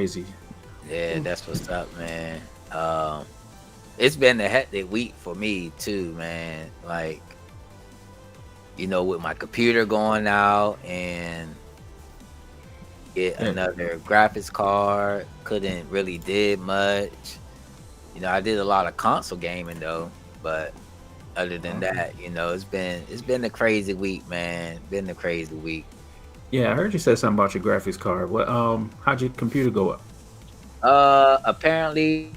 crazy. Yeah, that's what's up, man. It's been a hectic week for me too, man. Like, with my computer going out and get Yeah. another graphics card, couldn't really did much. I did a lot of console gaming though, but other than Okay. that, it's been a crazy week, man. Been a crazy week. Yeah, I heard you said something about your graphics card. What how'd your computer go up? Apparently,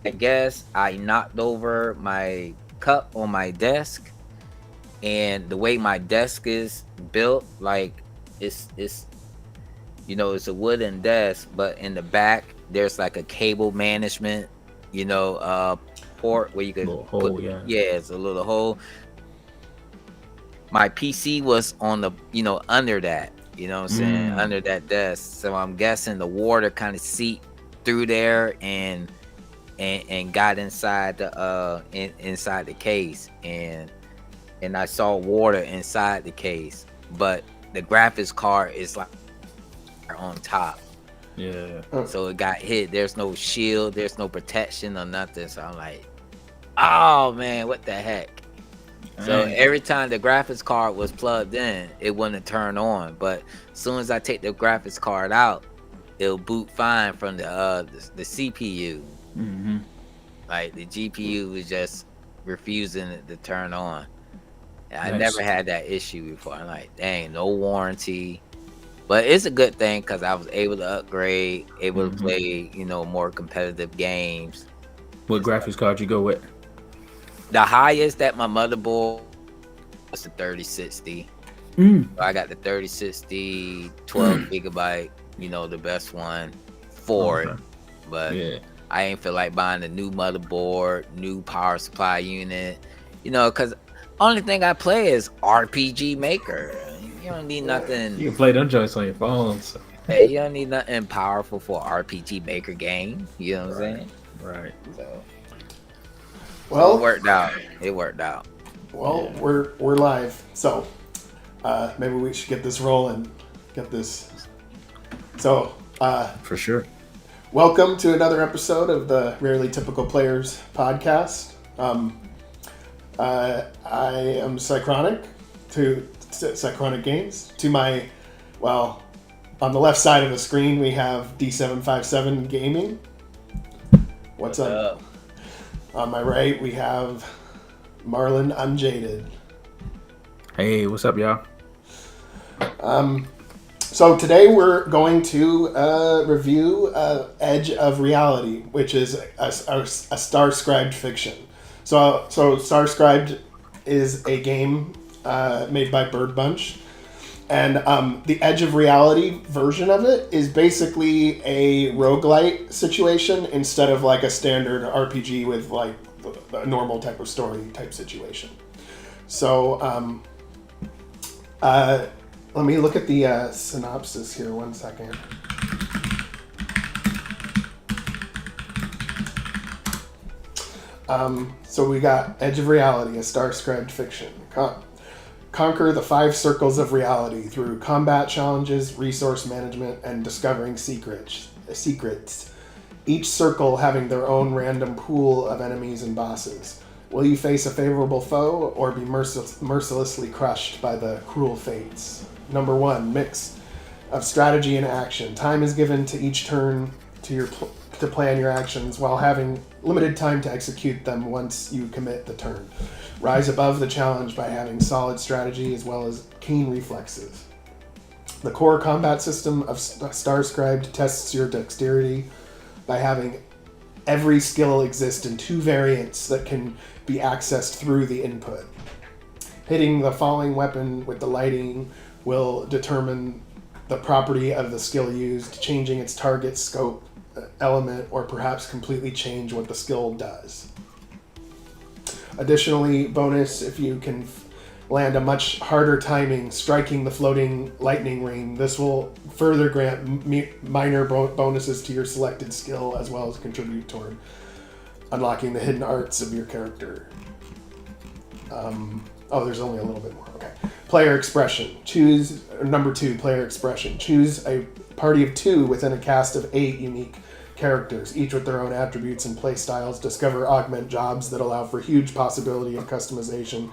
I guess I knocked over my cup on my desk, and the way my desk is built, like it's it's a wooden desk, but in the back there's like a cable management, port where you could Little put hole, yeah. it's a little hole. My PC was on the under that, what I'm saying, Mm. under that desk. So I'm guessing the water kind of seeped through there and got inside inside the case, and I saw water inside the case, but the graphics card is like on top. Yeah. So it got hit. There's no shield, there's no protection or nothing. So I'm like, oh man, what the heck? So Dang. every time the graphics card was plugged in, it wouldn't turn on. But as soon as I take the graphics card out, it'll boot fine from the CPU. Mm-hmm. Like the GPU was just refusing it to turn on. And I Nice. never had that issue before. I'm like, dang, no warranty. But it's a good thing because I was able to upgrade, able to Mm-hmm. play, more competitive games. What graphics card you go with? The highest that my motherboard was the 3060. Mm. So I got the 3060, 12 gigabyte, the best one for it. Okay. But Yeah. I ain't feel like buying a new motherboard, new power supply unit, because only thing I play is RPG Maker. You don't need nothing. You can play them joints on your phone. So. Hey, you don't need nothing powerful for RPG Maker game. You know what I'm saying? Right. So Well, it worked out. It worked out. Well, we're live, so maybe we should get this rolling. Get this. So, For sure. welcome to another episode of the Rarely Typical Players podcast. I am Psychronic to Psychronic Games. To my, on the left side of the screen we have D757 Gaming. What's up? On my right we have Marlon Unjaded. Hey, what's up, y'all? So today we're going to review Edge of Reality, which is a Starscribed fiction. So Starscribed is a game made by BirdBunch, and the Edge of Reality version of it is basically a roguelite situation instead of like a standard RPG with like a normal type of story type situation. So let me look at the synopsis here 1 second. So we got Edge of Reality, a Starscribed fiction. Conquer the 5 circles of reality through combat challenges, resource management, and discovering secrets. Each circle having their own random pool of enemies and bosses. Will you face a favorable foe or be mercilessly crushed by the cruel fates? Number 1, mix of strategy and action. Time is given to each turn to plan your actions while having limited time to execute them once you commit the turn. Rise above the challenge by having solid strategy as well as keen reflexes. The core combat system of Starscribed tests your dexterity by having every skill exist in 2 variants that can be accessed through the input. Hitting the falling weapon with the lighting will determine the property of the skill used, changing its target, scope, element, or perhaps completely change what the skill does. Additionally, bonus, if you can land a much harder timing striking the floating lightning ring, this will further grant minor bonuses to your selected skill as well as contribute toward unlocking the hidden arts of your character. There's only a little bit more. Okay. Player expression. Number 2, player expression. Choose a party of 2 within a cast of 8 unique characters, each with their own attributes and play styles. Discover augment jobs that allow for huge possibility of customization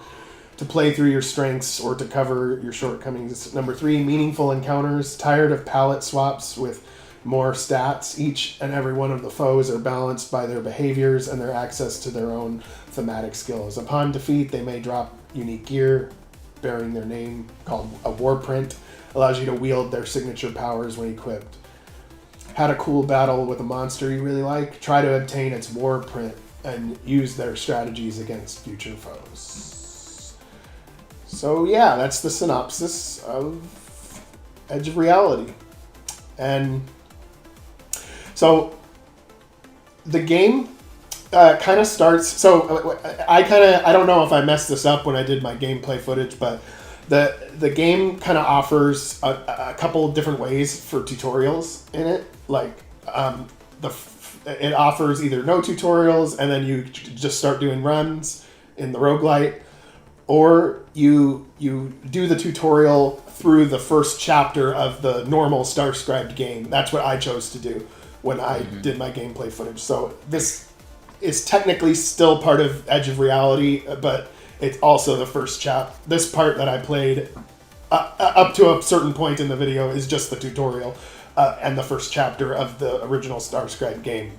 to play through your strengths or to cover your shortcomings. Number 3, meaningful encounters. Tired of palette swaps with more stats? Each and every one of the foes are balanced by their behaviors and their access to their own thematic skills. Upon defeat, they may drop unique gear bearing their name, called a war print. Allows you to wield their signature powers when equipped. Had a cool battle with a monster you really like? Try to obtain its war print and use their strategies against future foes. So yeah, that's the synopsis of Edge of Reality. And so the game kind of starts. So I don't know if I messed this up when I did my gameplay footage, but the game kind of offers a couple of different ways for tutorials in it. Like it offers either no tutorials and then you just start doing runs in the roguelite, or you do the tutorial through the first chapter of the normal Starscribed game. That's what I chose to do when I did my gameplay footage. So this is technically still part of Edge of Reality, but it's also the first This part that I played up to a certain point in the video is just the tutorial and the first chapter of the original Starscribed game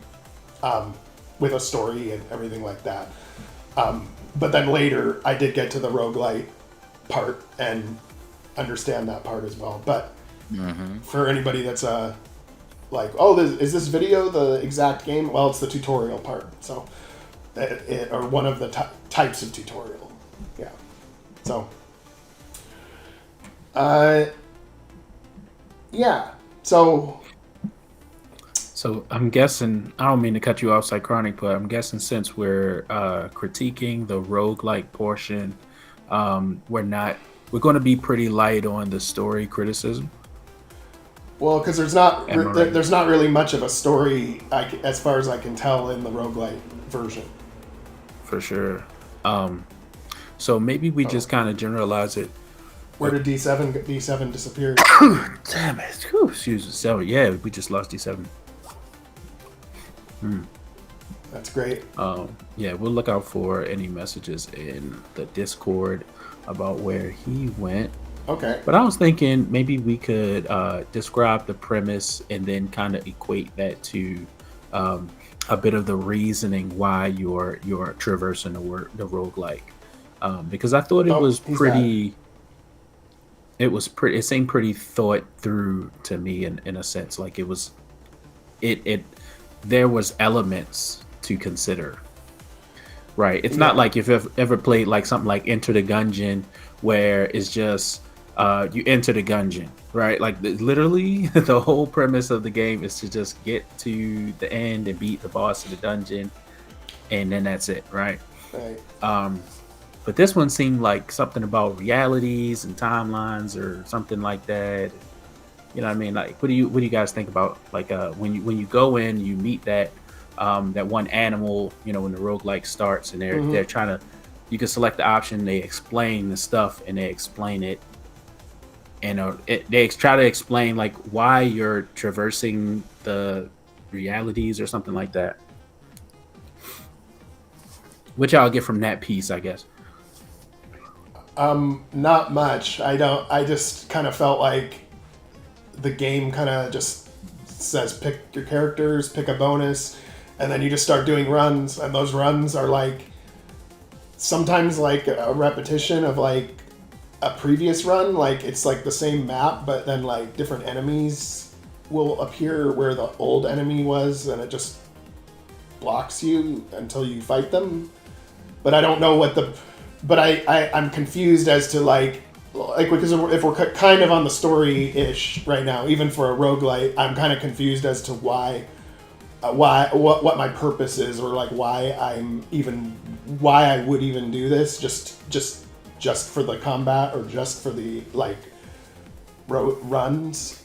with a story and everything like that. But then later, I did get to the roguelite part and understand that part as well. But for anybody that's like, oh, is this video the exact game? Well, it's the tutorial part. So, or one of the types of tutorial. Yeah. So, yeah. So I'm guessing, I don't mean to cut you off, Psychronic, but I'm guessing since we're critiquing the roguelike portion, we're going to be pretty light on the story criticism. Well, because there's not really much of a story, as far as I can tell, in the roguelite version. For sure. So maybe we just kind of generalize it. Where did D7 disappear? Damn it. Whew, excuse me. So, yeah, we just lost D7. That's great. Yeah, we'll look out for any messages in the Discord about where he went. Okay. But I was thinking maybe we could describe the premise and then kind of equate that to a bit of the reasoning why you're traversing the roguelike. Because I thought it was pretty... It seemed pretty thought through to me in a sense. Like it was... There was elements to consider. Right. It's not like if you've ever played like something like Enter the Gungeon, where it's just you enter the gungeon, right? Like literally the whole premise of the game is to just get to the end and beat the boss of the dungeon, and then that's it, right? Right. But this one seemed like something about realities and timelines or something like that. You know what I mean? Like, what do you guys think about like when you go in, you meet that one animal, you know, when the roguelike starts, and they're trying to, you can select the option, they explain the stuff and they explain it, and they try to explain like why you're traversing the realities or something like that. Which I'll get from that piece, I guess. Not much. I just kind of felt like the game kind of just says pick your characters, pick a bonus, and then you just start doing runs, and those runs are like sometimes like a repetition of like a previous run. Like it's like the same map, but then like different enemies will appear where the old enemy was, and it just blocks you until you fight them. But I don't know what but I'm confused as to like because if we're kind of on the story-ish right now, even for a roguelite, I'm kind of confused as to what my purpose is, or like why I would even do this, just for the combat, or just for the like runs.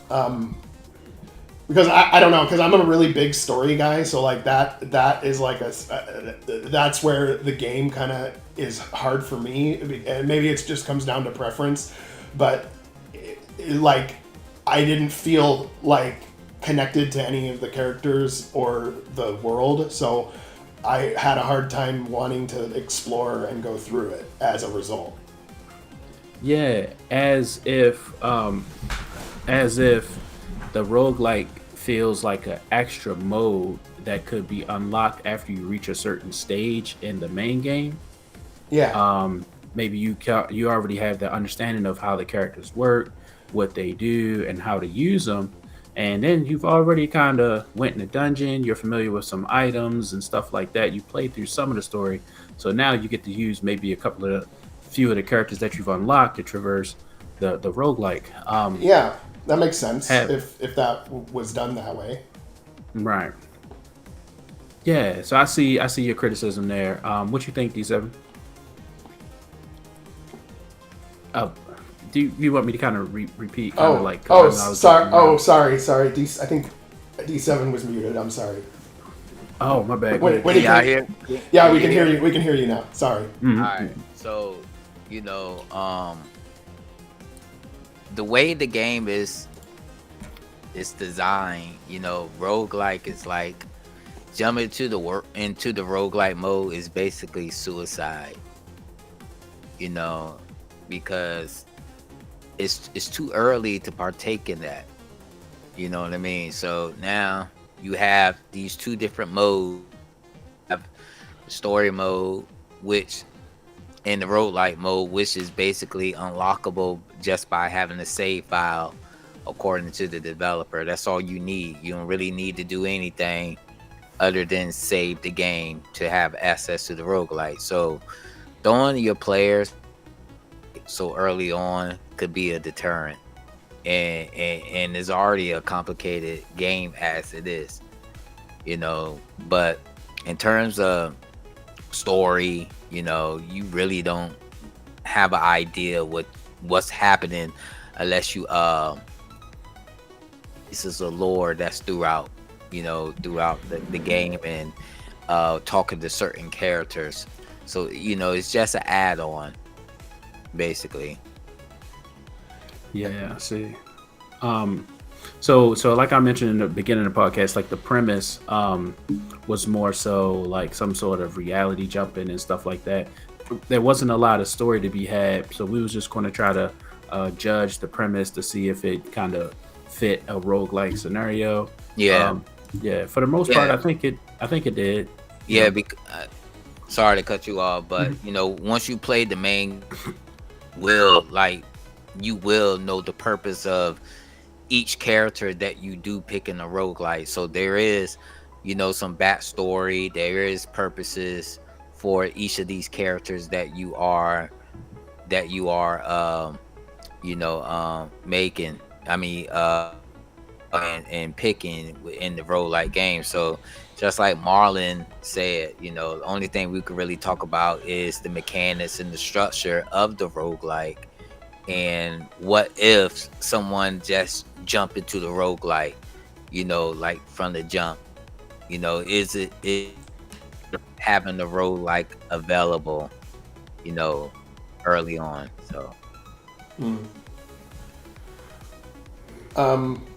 Because I don't know, because I'm a really big story guy, so like that is like that's where the game kind of is hard for me, and maybe it just comes down to preference, but like I didn't feel like connected to any of the characters or the world, so I had a hard time wanting to explore and go through it as a result. Yeah, as if the roguelike feels like an extra mode that could be unlocked after you reach a certain stage in the main game. Yeah. Maybe you already have the understanding of how the characters work, what they do, and how to use them, and then you've already kind of went in a dungeon. You're familiar with some items and stuff like that. You played through some of the story, so now you get to use maybe few of the characters that you've unlocked to traverse the roguelike. Yeah, that makes sense have, if that was done that way. Right. Yeah, so I see your criticism there. What you think, D7? Do you want me to kind of repeat? Sorry. I think D7 was muted. I'm sorry. Oh, my bad. Yeah, we can hear you. We can hear you now. Sorry. Mm-hmm. All right. So, the way the game is designed, roguelike is like jumping into the roguelike mode is basically suicide. Because it's too early to partake in that. You know what I mean? So now you have these two different modes. You have story mode, which in the roguelike mode, which is basically unlockable just by having a save file according to the developer. That's all you need. You don't really need to do anything other than save the game to have access to the roguelike. So throwing your players so early on could be a deterrent, and it's already a complicated game as it is, but in terms of story, you really don't have an idea what's happening unless you this is a lore that's throughout the game, and talking to certain characters. So it's just an add-on basically. Yeah, I see. So like I mentioned in the beginning of the podcast, like the premise was more so like some sort of reality jumping and stuff like that. There wasn't a lot of story to be had, so we was just going to try to judge the premise to see if it kind of fit a roguelike scenario. Yeah. For the most part, I think it did. Yeah, sorry to cut you off, but once you play the main, you will know the purpose of each character that you do pick in a roguelike. So there is, some backstory. There is purposes for each of these characters that you are making. I mean, and picking in the roguelike game. So just like Marlon said, the only thing we could really talk about is the mechanics and the structure of the roguelike. And what if someone just jump into the roguelike, like from the jump, is it having the roguelike available, early on? So.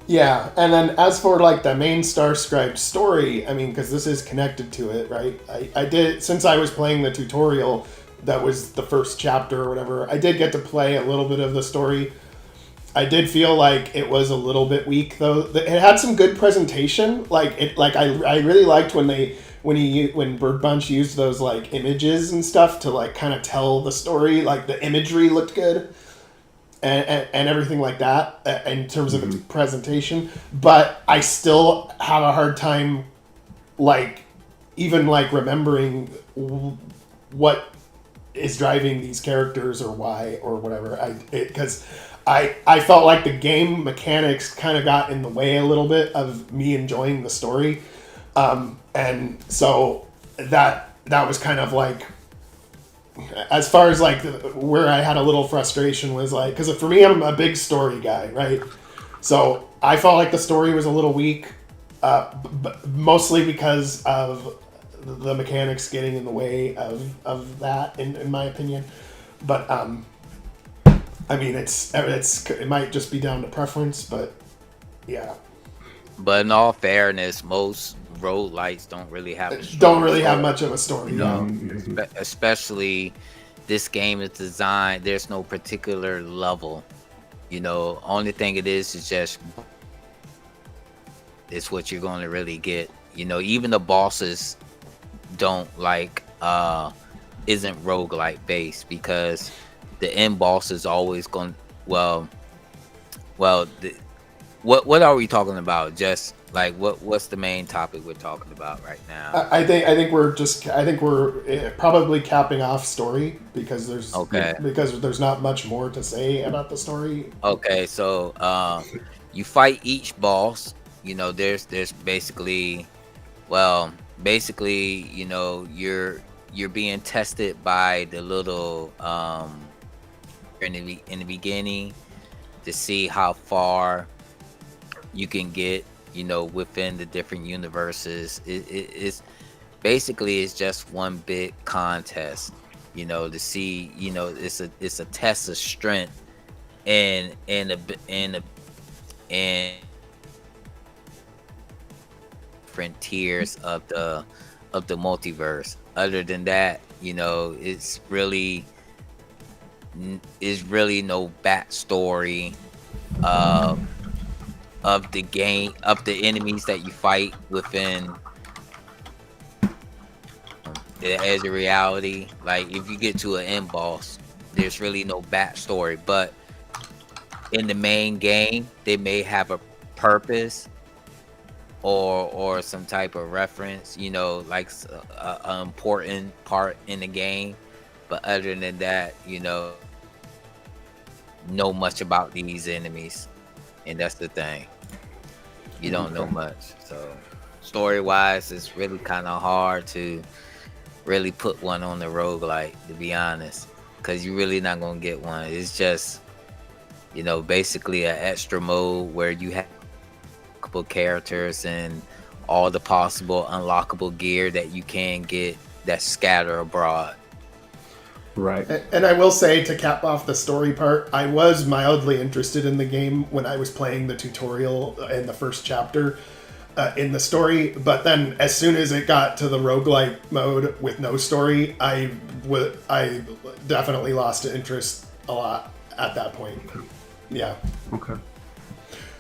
Yeah, and then as for like the main Starscribed story, I mean, because this is connected to it, right? I did, since I was playing the tutorial, that was the first chapter or whatever, I did get to play a little bit of the story. I did feel like it was a little bit weak, though. It had some good presentation. I really liked when BirdBunch used those like images and stuff to like kind of tell the story. Like the imagery looked good. And everything like that in terms of its presentation, but I still have a hard time, remembering what is driving these characters or why or whatever. Because I felt like the game mechanics kind of got in the way a little bit of me enjoying the story, and so that was kind of like. As far as where I had a little frustration was because for me, I'm a big story guy, right? So I felt like the story was a little weak, mostly because of the mechanics getting in the way of that, in my opinion. But I mean, it might just be down to preference, but Yeah. But in all fairness, most roguelites don't really have a Don't strong really have story. much of a story. No, Mhm. especially this game is designed. There's no particular level. Only thing it is just it's what you're going to really get. Even the bosses don't isn't roguelike based because the end boss is always going. Well, well, what are we talking about? Just like what's the main topic we're talking about right now? I think we're probably capping off story because Okay. there's not much more to say about the story. Okay, so you fight each boss. There's basically, well, basically, you're being tested by the little in the beginning to see how far you can get, within the different universes. It's basically it's just one big contest, to see, it's a test of strength and different tiers of the multiverse. Other than that, it's really no backstory of the game, of the enemies that you fight within the edge of reality. Like if you get to an end boss, there's really no backstory, but in the main game they may have a purpose or some type of reference, like an important part in the game. But other than that, know much about these enemies, and that's the thing. You don't know Okay. much. So story wise, it's really kind of hard to really put one on the roguelike, to be honest, because you're really not gonna get one. It's just basically an extra mode where you have unlockable characters and all the possible unlockable gear that you can get that's scattered abroad. Right. And I will say, to cap off the story part, I was mildly interested in the game when I was playing the tutorial in the first chapter in the story, but then as soon as it got to the roguelike mode with no story, I definitely lost interest a lot at that point. Yeah. Okay.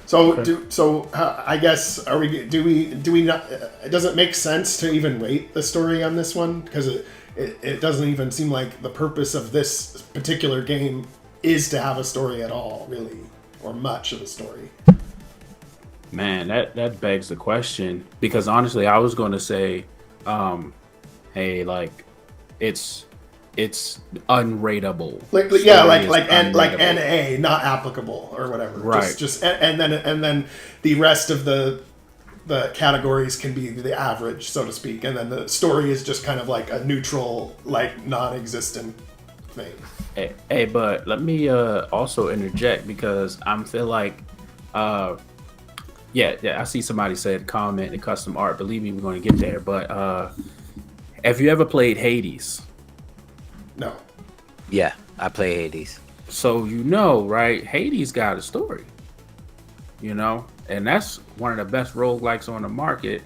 So Okay. I guess do we not? Does it make sense to even rate the story on this one? Because it doesn't even seem like the purpose of this particular game is to have a story at all, really, or much of a story. Man, that begs the question, because honestly, I was going to say, hey, like, it's unrateable. Like Story yeah, is like unrateable. NA, not applicable or whatever. Right. Just and then the rest of the categories can be the average, so to speak, and then the story is just kind of like a neutral, like non-existent thing. Hey, but let me also interject, because I feel like, yeah, I see somebody said comment and custom art. Believe me, we're going to get there. But have you ever played Hades? No. Yeah, I play Hades. So right? Hades got a story, and that's one of the best roguelikes on the market.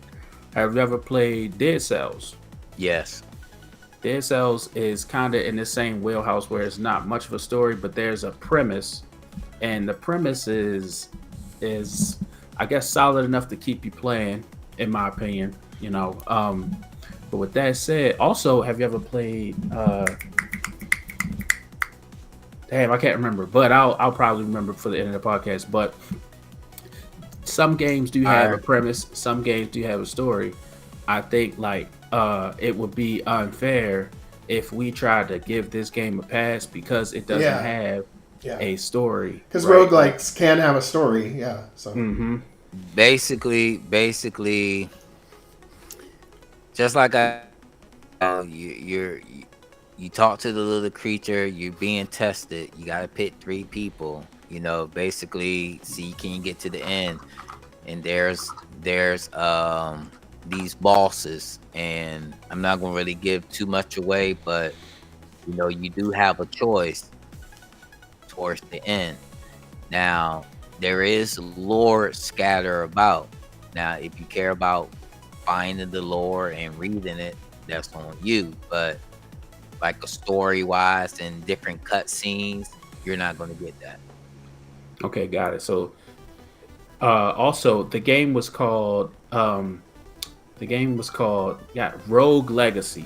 Have you ever played Dead Cells? Yes. Dead Cells is kind of in the same wheelhouse, where it's not much of a story, but there's a premise, and the premise is I guess solid enough to keep you playing, in my opinion. But with that said, also, have you ever played? Damn, I can't remember, but I'll probably remember for the end of the podcast. But some games do have a premise, some games do have a story. I think it would be unfair if we tried to give this game a pass because it doesn't have a story. Because roguelikes can have a story, yeah. So Basically, just like you talk to the little creature, you're being tested. You gotta pick 3 people. Basically, see, can you get to the end? And there's these bosses, and I'm not gonna really give too much away, but you do have a choice towards the end. Now, there is lore scatter about. Now, if you care about finding the lore and reading it, that's on you. But like a story wise and different cutscenes, you're not going to get that. Okay, got it. So, also the game was called Rogue Legacy.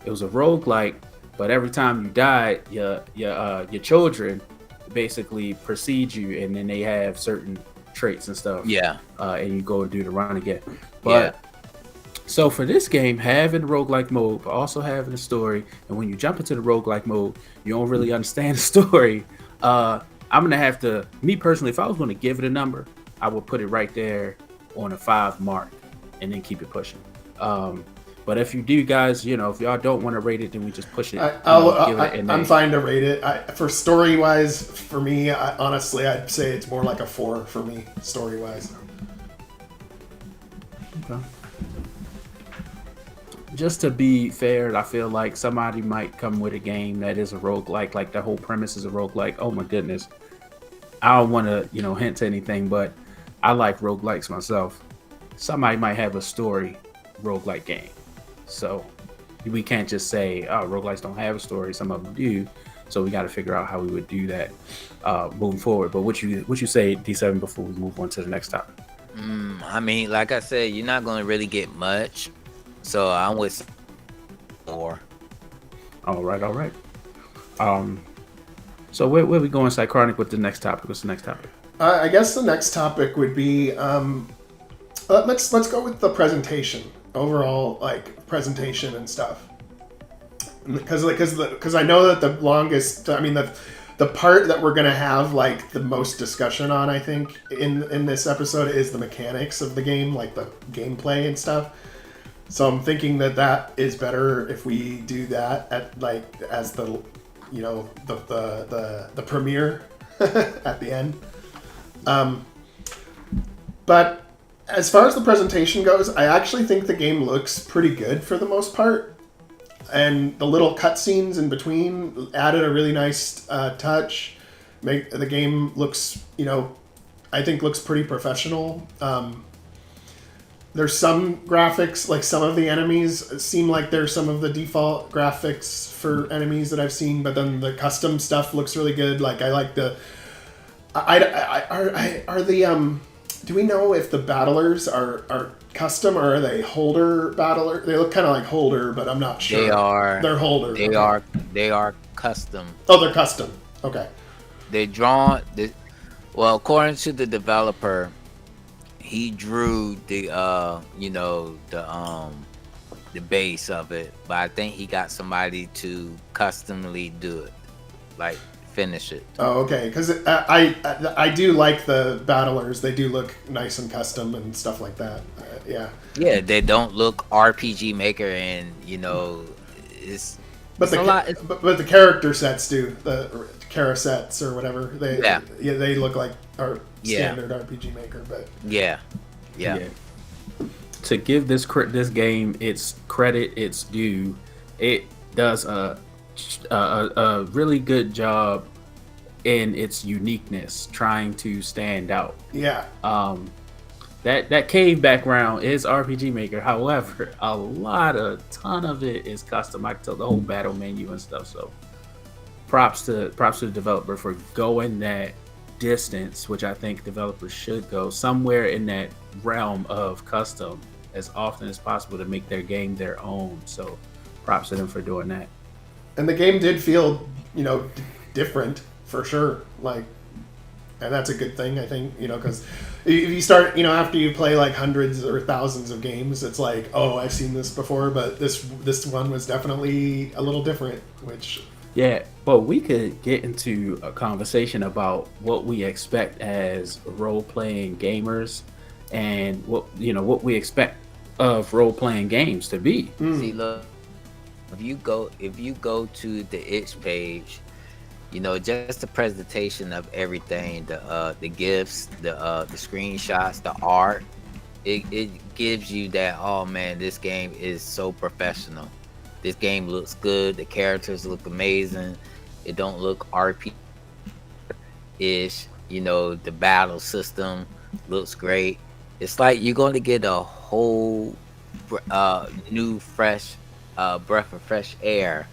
It was a roguelike, but every time you died, your children basically precede you, and then they have certain traits and stuff. Yeah. And you go and do the run again. But so for this game, having the roguelike mode, but also having a story, and when you jump into the roguelike mode, you don't really understand the story. I'm gonna have to, me personally, if I was gonna give it a number, I would put it right there on a 5 mark, and then keep it pushing. But if you do, guys, you know, if y'all don't want to rate it, then we just push it. I'm fine to rate it. For story wise, for me, honestly, I'd say it's more like a 4 for me, story wise. Okay. Just to be fair, I feel like somebody might come with a game that is a roguelike, like the whole premise is a roguelike. Oh my goodness. I don't want to, hint to anything, but I like roguelikes myself. Somebody might have a story roguelike game. So we can't just say, oh, roguelikes don't have a story. Some of them do. So we got to figure out how we would do that moving forward. But what you say, D7, before we move on to the next topic? I mean, like I said, you're not going to really get much. So I'm with 4. All right. So where we going, Psychronic, with the next topic? What's the next topic? I guess the next topic would be let's go with the presentation, overall, like presentation and stuff. Because I know that the longest, I mean the part that we're gonna have like the most discussion on, I think, in this episode is the mechanics of the game, like the gameplay and stuff. So I'm thinking that is better if we do that at like as the the premiere at the end. But as far as the presentation goes, I actually think the game looks pretty good for the most part. And the little cutscenes in between added a really nice touch. Make the game looks, I think looks pretty professional. There's some graphics, like some of the enemies seem like they're some of the default graphics for enemies that I've seen, but then the custom stuff looks really good. Like I like the, are the do we know if the battlers are custom or are they holder battler? They look kind of like holder, but I'm not sure. They are. They're holder. They are custom. Oh, they're custom. Okay. They drawn. Well, according to the developer, he drew the base of it, but I think he got somebody to customly do it, like finish it. Oh, okay. Because I do like the battlers. They do look nice and custom and stuff like that. Yeah. Yeah, they don't look RPG Maker, and it's. But but the character sets do, the Kara sets or whatever. They look like our standard RPG Maker, but yeah. To give this game its credit, its due, it does a really good job in its uniqueness, trying to stand out. Yeah. That cave background is RPG Maker. However, a ton of it is custom. I can tell the whole battle menu and stuff. So, props to the developer for going that distance, which I think developers should go somewhere in that realm of custom as often as possible to make their game their own. So, props to them for doing that. And the game did feel, different for sure. And that's a good thing, I think, because if you start, after you play like hundreds or thousands of games, it's like, oh, I've seen this before, but this one was definitely a little different, which... Yeah, but we could get into a conversation about what we expect as role-playing gamers and what we expect of role-playing games to be. See, look, if you go to the itch page, just the presentation of everything, the gifs, the screenshots, the art, it gives you that, oh man, this game is so professional. This game looks good. The characters look amazing. It don't look RP-ish. You know, the battle system looks great. It's like you're going to get a whole new fresh breath of fresh air,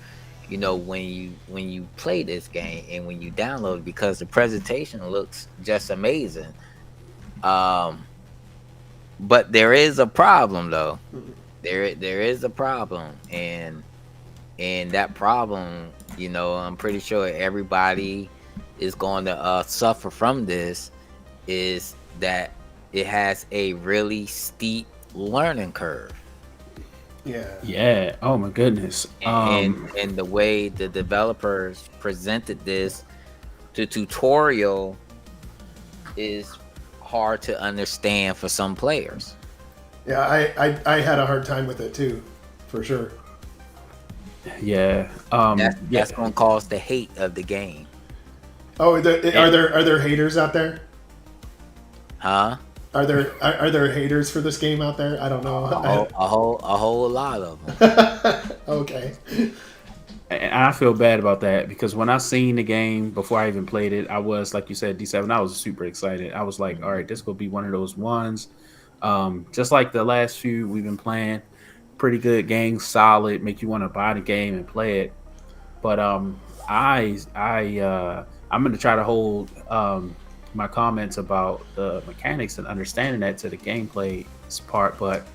you know, when you play this game and when you download it, because the presentation looks just amazing. Um but there is a problem though. There is a problem, and that problem, you know, I'm pretty sure everybody is going to suffer from this, is that it has a really steep learning curve. Yeah. Yeah. Oh my goodness. And the way the developers presented this, the tutorial is hard to understand for some players. Yeah, I had a hard time with it too, for sure. Yeah. That's gonna cause the hate of the game. Oh, are there haters out there? Huh? Are there haters for this game out there? I don't know. A whole lot of them. Okay. And I feel bad about that, because when I seen the game before I even played it, I was, like you said, D7, I was super excited. I was like, all right, this will be one of those ones. Just like the last few we've been playing, pretty good game, solid, make you want to buy the game and play it. But I'm gonna try to hold my comments about the mechanics and understanding that to the gameplay part. But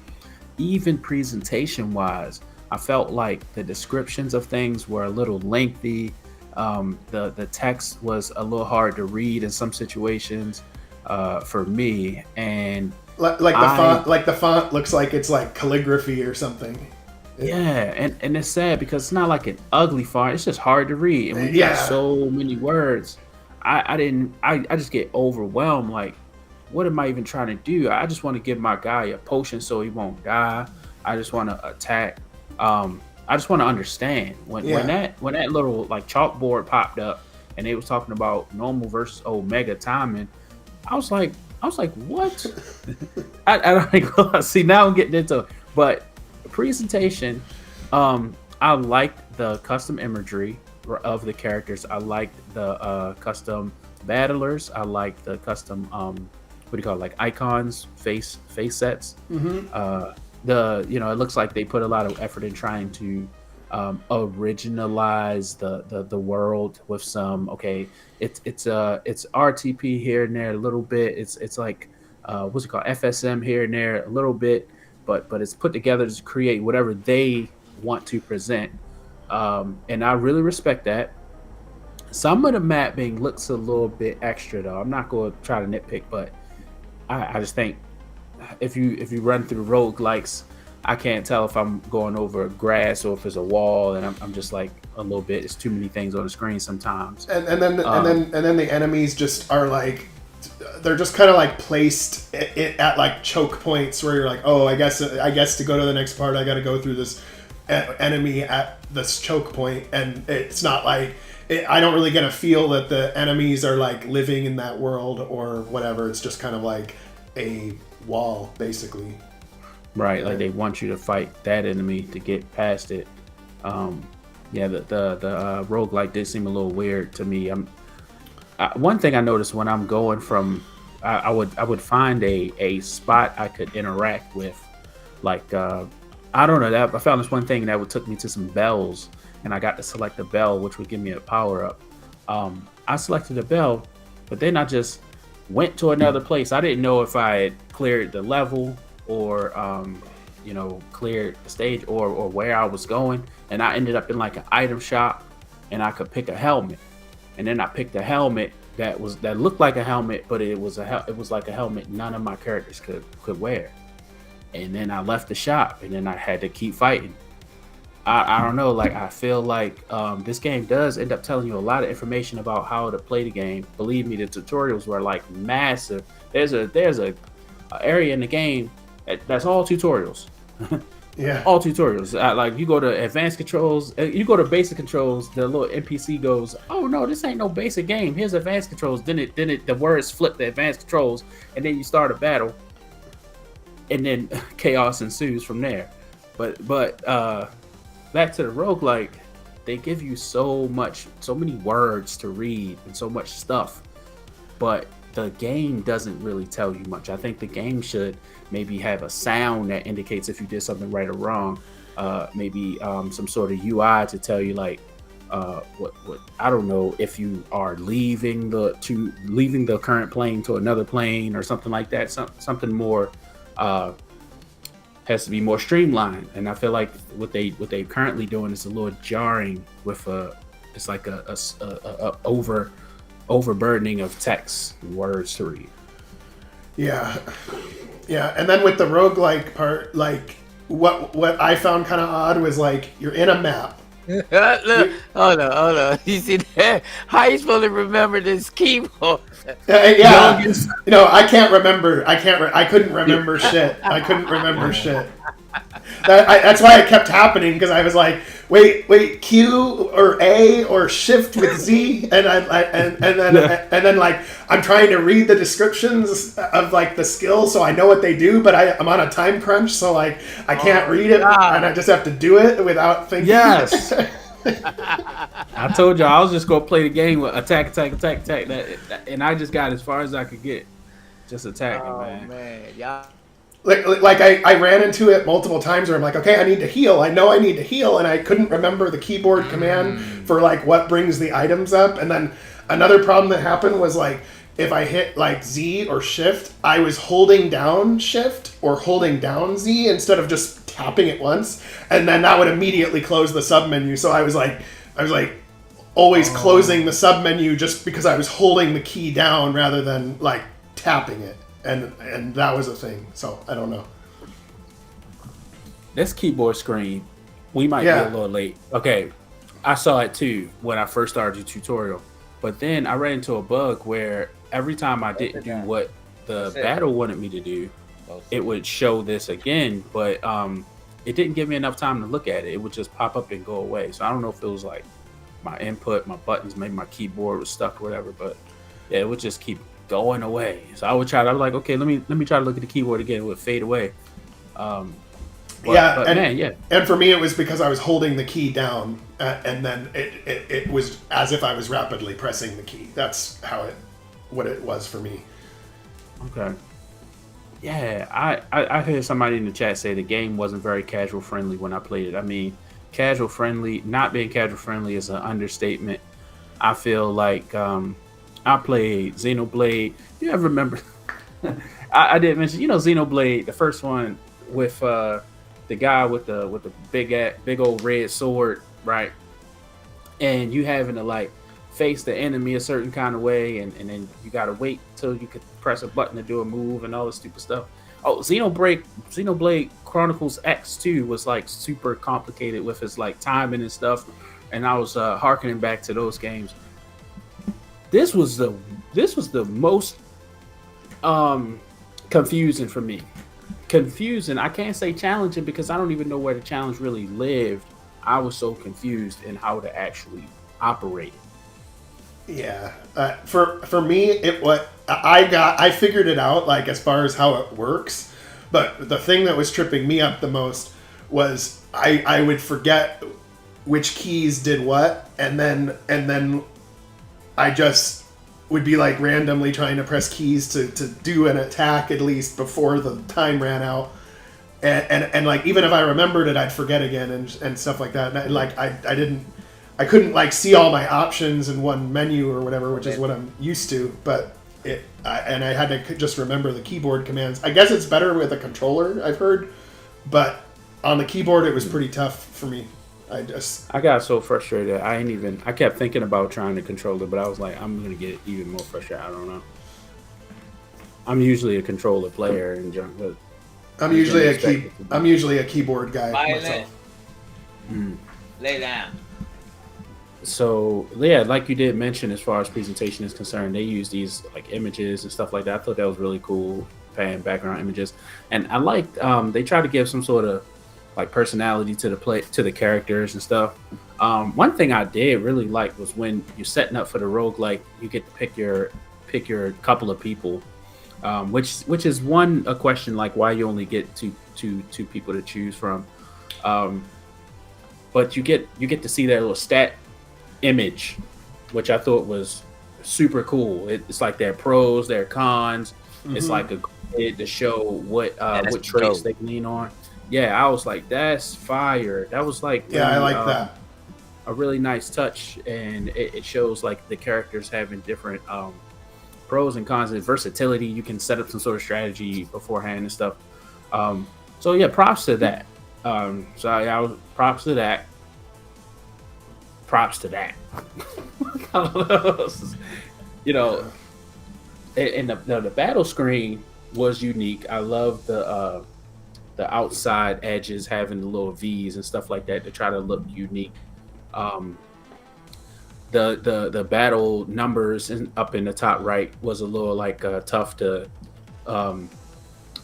even presentation wise, I felt like the descriptions of things were a little lengthy. The text was a little hard to read in some situations for me, and like the font looks like it's like calligraphy or something. Yeah, and it's sad because it's not like an ugly font; it's just hard to read. And when you got so many words, I just get overwhelmed. Like, what am I even trying to do? I just want to give my guy a potion so he won't die. I just want to attack. I just want to understand when that little like chalkboard popped up and they was talking about normal versus omega timing. I was like, what? I don't think. See, now I'm getting into it. But the presentation, I liked the custom imagery of the characters. I liked the custom battlers. I liked the custom what do you call it, like icons, face sets. Mm-hmm. It looks like they put a lot of effort in trying to originalize the world with some, okay, it's RTP here and there a little bit. It's like what's it called, FSM here and there a little bit, but it's put together to create whatever they want to present. And I really respect that. Some of the mapping looks a little bit extra though. I'm not going to try to nitpick, but I just think if you run through roguelikes, I can't tell if I'm going over grass or if it's a wall, and I'm just like a little bit. It's too many things on the screen sometimes. And then the enemies just are like, they're just kind of like placed at like choke points where you're like, oh, I guess to go to the next part I got to go through this enemy at this choke point, and it's not like I don't really get a feel that the enemies are like living in that world or whatever. It's just kind of like a wall, basically. Right, like they want you to fight that enemy to get past it. The roguelike did seem a little weird to me. One thing I noticed when I'm going from, I would find a spot I could interact with, like I don't know, that I found this one thing that would took me to some bells, and I got to select a bell which would give me a power up. I selected a bell, but then I just went to another place. I didn't know if I had cleared the level or cleared the stage or where I was going, and I ended up in like an item shop, and I could pick a helmet, and then I picked a helmet that looked like a helmet, but it was like a helmet none of my characters could wear. And then I left the shop, and then I had to keep fighting. I don't know, like I feel like this game does end up telling you a lot of information about how to play the game. Believe me, the tutorials were like massive. There's a area in the game that's all tutorials. Yeah, all tutorials. Like you go to advanced controls, you go to basic controls, the little NPC goes, oh no, this ain't no basic game, here's advanced controls. Then the words flip to advanced controls, and then you start a battle, and then chaos ensues from there. But back to the roguelike, they give you so many words to read and so much stuff, but the game doesn't really tell you much. I think the game should maybe have a sound that indicates if you did something right or wrong. Maybe some sort of UI to tell you like what I don't know, if you are leaving the current plane to another plane or something like that. Something more has to be more streamlined. And I feel like what they currently doing is a little jarring with it's like a overburdening of text and words to read. Yeah. And then with the roguelike part, like what I found kind of odd was like you're in a map. Look, hold on. You see that? How you supposed to remember this keyboard? Yeah. I can't remember. I couldn't remember shit. I couldn't remember shit. That's why it kept happening, because I was like, wait, Q or A or Shift with Z, and then like I'm trying to read the descriptions of like the skills so I know what they do, but I'm on a time crunch, so like I can't read it, and I just have to do it without thinking. Yes. I told you I was just gonna play the game with attack, and I just got as far as I could get, just attacking, man. Yeah. Like I ran into it multiple times where I'm like, okay, I need to heal. I know I need to heal, and I couldn't remember the keyboard command for like what brings the items up. And then another problem that happened was like if I hit like Z or Shift, I was holding down Shift or holding down Z instead of just tapping it once, and then that would immediately close the submenu. So I was like always closing the submenu just because I was holding the key down rather than like tapping it. And that was a thing. So I don't know. This keyboard screen, we might be a little late. Okay, I saw it too when I first started the tutorial, but then I ran into a bug where every time I didn't do what the battle wanted me to do, it would show this again, but it didn't give me enough time to look at it. It would just pop up and go away. So I don't know if it was like my input, my buttons, maybe my keyboard was stuck or whatever, but yeah, it would just keep going away. So I was like, okay, let me try to look at the keyboard again. It would fade away. And for me it was because I was holding the key down, and then it was as if I was rapidly pressing the key. That's what it was for me. Okay. Yeah, I heard somebody in the chat say the game wasn't very casual friendly when I played it. I mean, casual friendly, not being casual friendly is an understatement. I feel like I played Xenoblade. You ever remember? I didn't mention, Xenoblade, the first one with the guy with the big old red sword, right? And you having to like face the enemy a certain kind of way, and then you gotta wait till you could press a button to do a move and all this stupid stuff. Oh, Xenoblade Chronicles X2 was like super complicated with its like timing and stuff, and I was harkening back to those games. This was the most confusing for me. Confusing. I can't say challenging because I don't even know where the challenge really lived. I was so confused in how to actually operate it. Yeah, for me, I figured it out, like as far as how it works. But the thing that was tripping me up the most was I would forget which keys did what, and then I just would be like randomly trying to press keys to do an attack at least before the time ran out, and like even if I remembered it, I'd forget again and stuff like that. And like I couldn't like see all my options in one menu or whatever, which is what I'm used to. But I had to just remember the keyboard commands. I guess it's better with a controller, I've heard, but on the keyboard it was pretty tough for me. I got so frustrated. I kept thinking about trying to control it, but I was like, I'm gonna get even more frustrated. I don't know. I'm usually a controller player and junk, but I'm usually a keyboard guy myself. Lay down. So yeah, like you did mention, as far as presentation is concerned, they use these like images and stuff like that. I thought that was really cool, pan background images, and I liked they try to give some sort of like personality to the characters and stuff. One thing I did really like was when you're setting up for the roguelike, you get to pick your couple of people, which is a question like why you only get two people to choose from, but you get to see their little stat image, which I thought was super cool. It's like their pros, their cons. It's like a grid to show That's what traits dope. they lean on. Yeah, I was like, that's fire. That was like Yeah, I really like that. a really nice touch, and it shows like the characters having different pros and cons and versatility. You can set up some sort of strategy beforehand and stuff. So yeah, props to that. So I was props to that. Props to that. I don't know. You know, and the battle screen was unique. I love the outside edges having the little V's and stuff like that to try to look unique. Um, the battle numbers up in the top right was a little like tough to um,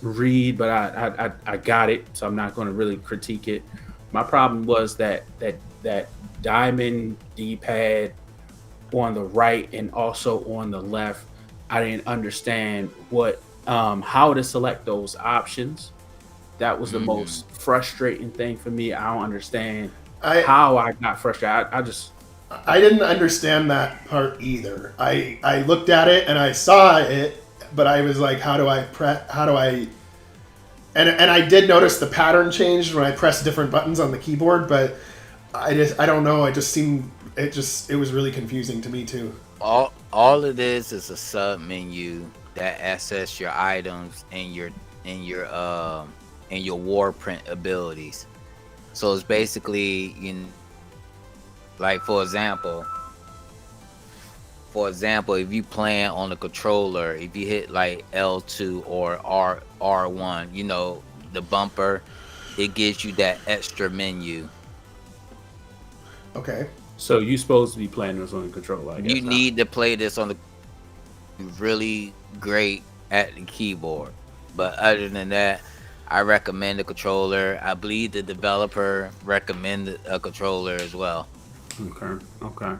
read, but I got it, so I'm not going to really critique it. My problem was that diamond D-pad on the right and also on the left. I didn't understand what how to select those options. That was the most frustrating thing for me. I don't understand I how I got frustrated. I just I didn't understand that part either. I looked at it and I saw it, but I was like, how do I how do I and I did notice the pattern changed when I pressed different buttons on the keyboard, but I don't know, it was really confusing to me too. All it is a sub menu that access your items and your war print abilities. So it's basically like for example, if you playing on the controller, if you hit like L2 or R1, the bumper, it gives you that extra menu. Okay. so you supposed to be playing this on the controller, I guess. You need to play this on the really great at the keyboard. But other than that, I recommend the controller. I believe the developer recommended a controller as well. Okay.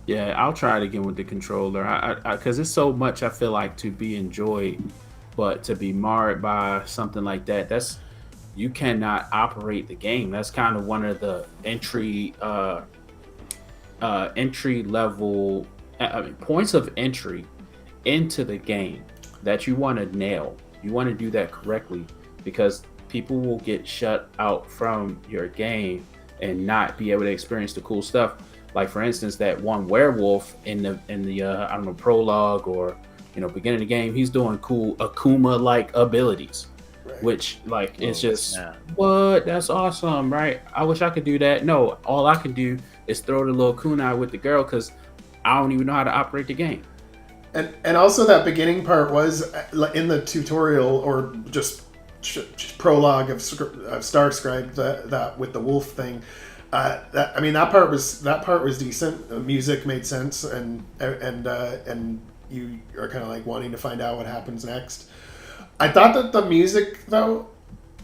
Yeah, I'll try it again with the controller. Because it's so much I feel like to be enjoyed, but to be marred by something like that, you cannot operate the game. That's kind of one of the entry level points of entry into the game that you want to nail. You want to do that correctly because people will get shut out from your game and not be able to experience the cool stuff. Like for instance, that one werewolf in the I don't know, prologue or beginning of the game, he's doing cool Akuma like abilities, Right. which like it's just what that's awesome, right? I wish I could do that. No, all I can do is throw the little kunai with the girl because I don't even know how to operate the game. And also that beginning part was in the tutorial or just prologue of Starscribed that with the wolf thing. That part was decent. The music made sense, and you are kind of like wanting to find out what happens next. I thought that the music though,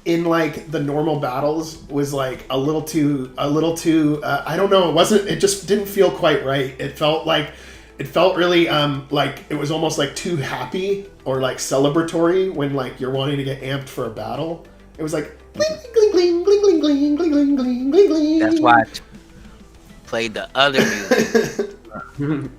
in like the normal battles, was like a little too. I don't know. It just didn't feel quite right. It felt really like it was almost like too happy or like celebratory when like you're wanting to get amped for a battle. It was like gling gling gling gling gling gling gling gling gling gling. That's why I played the other music.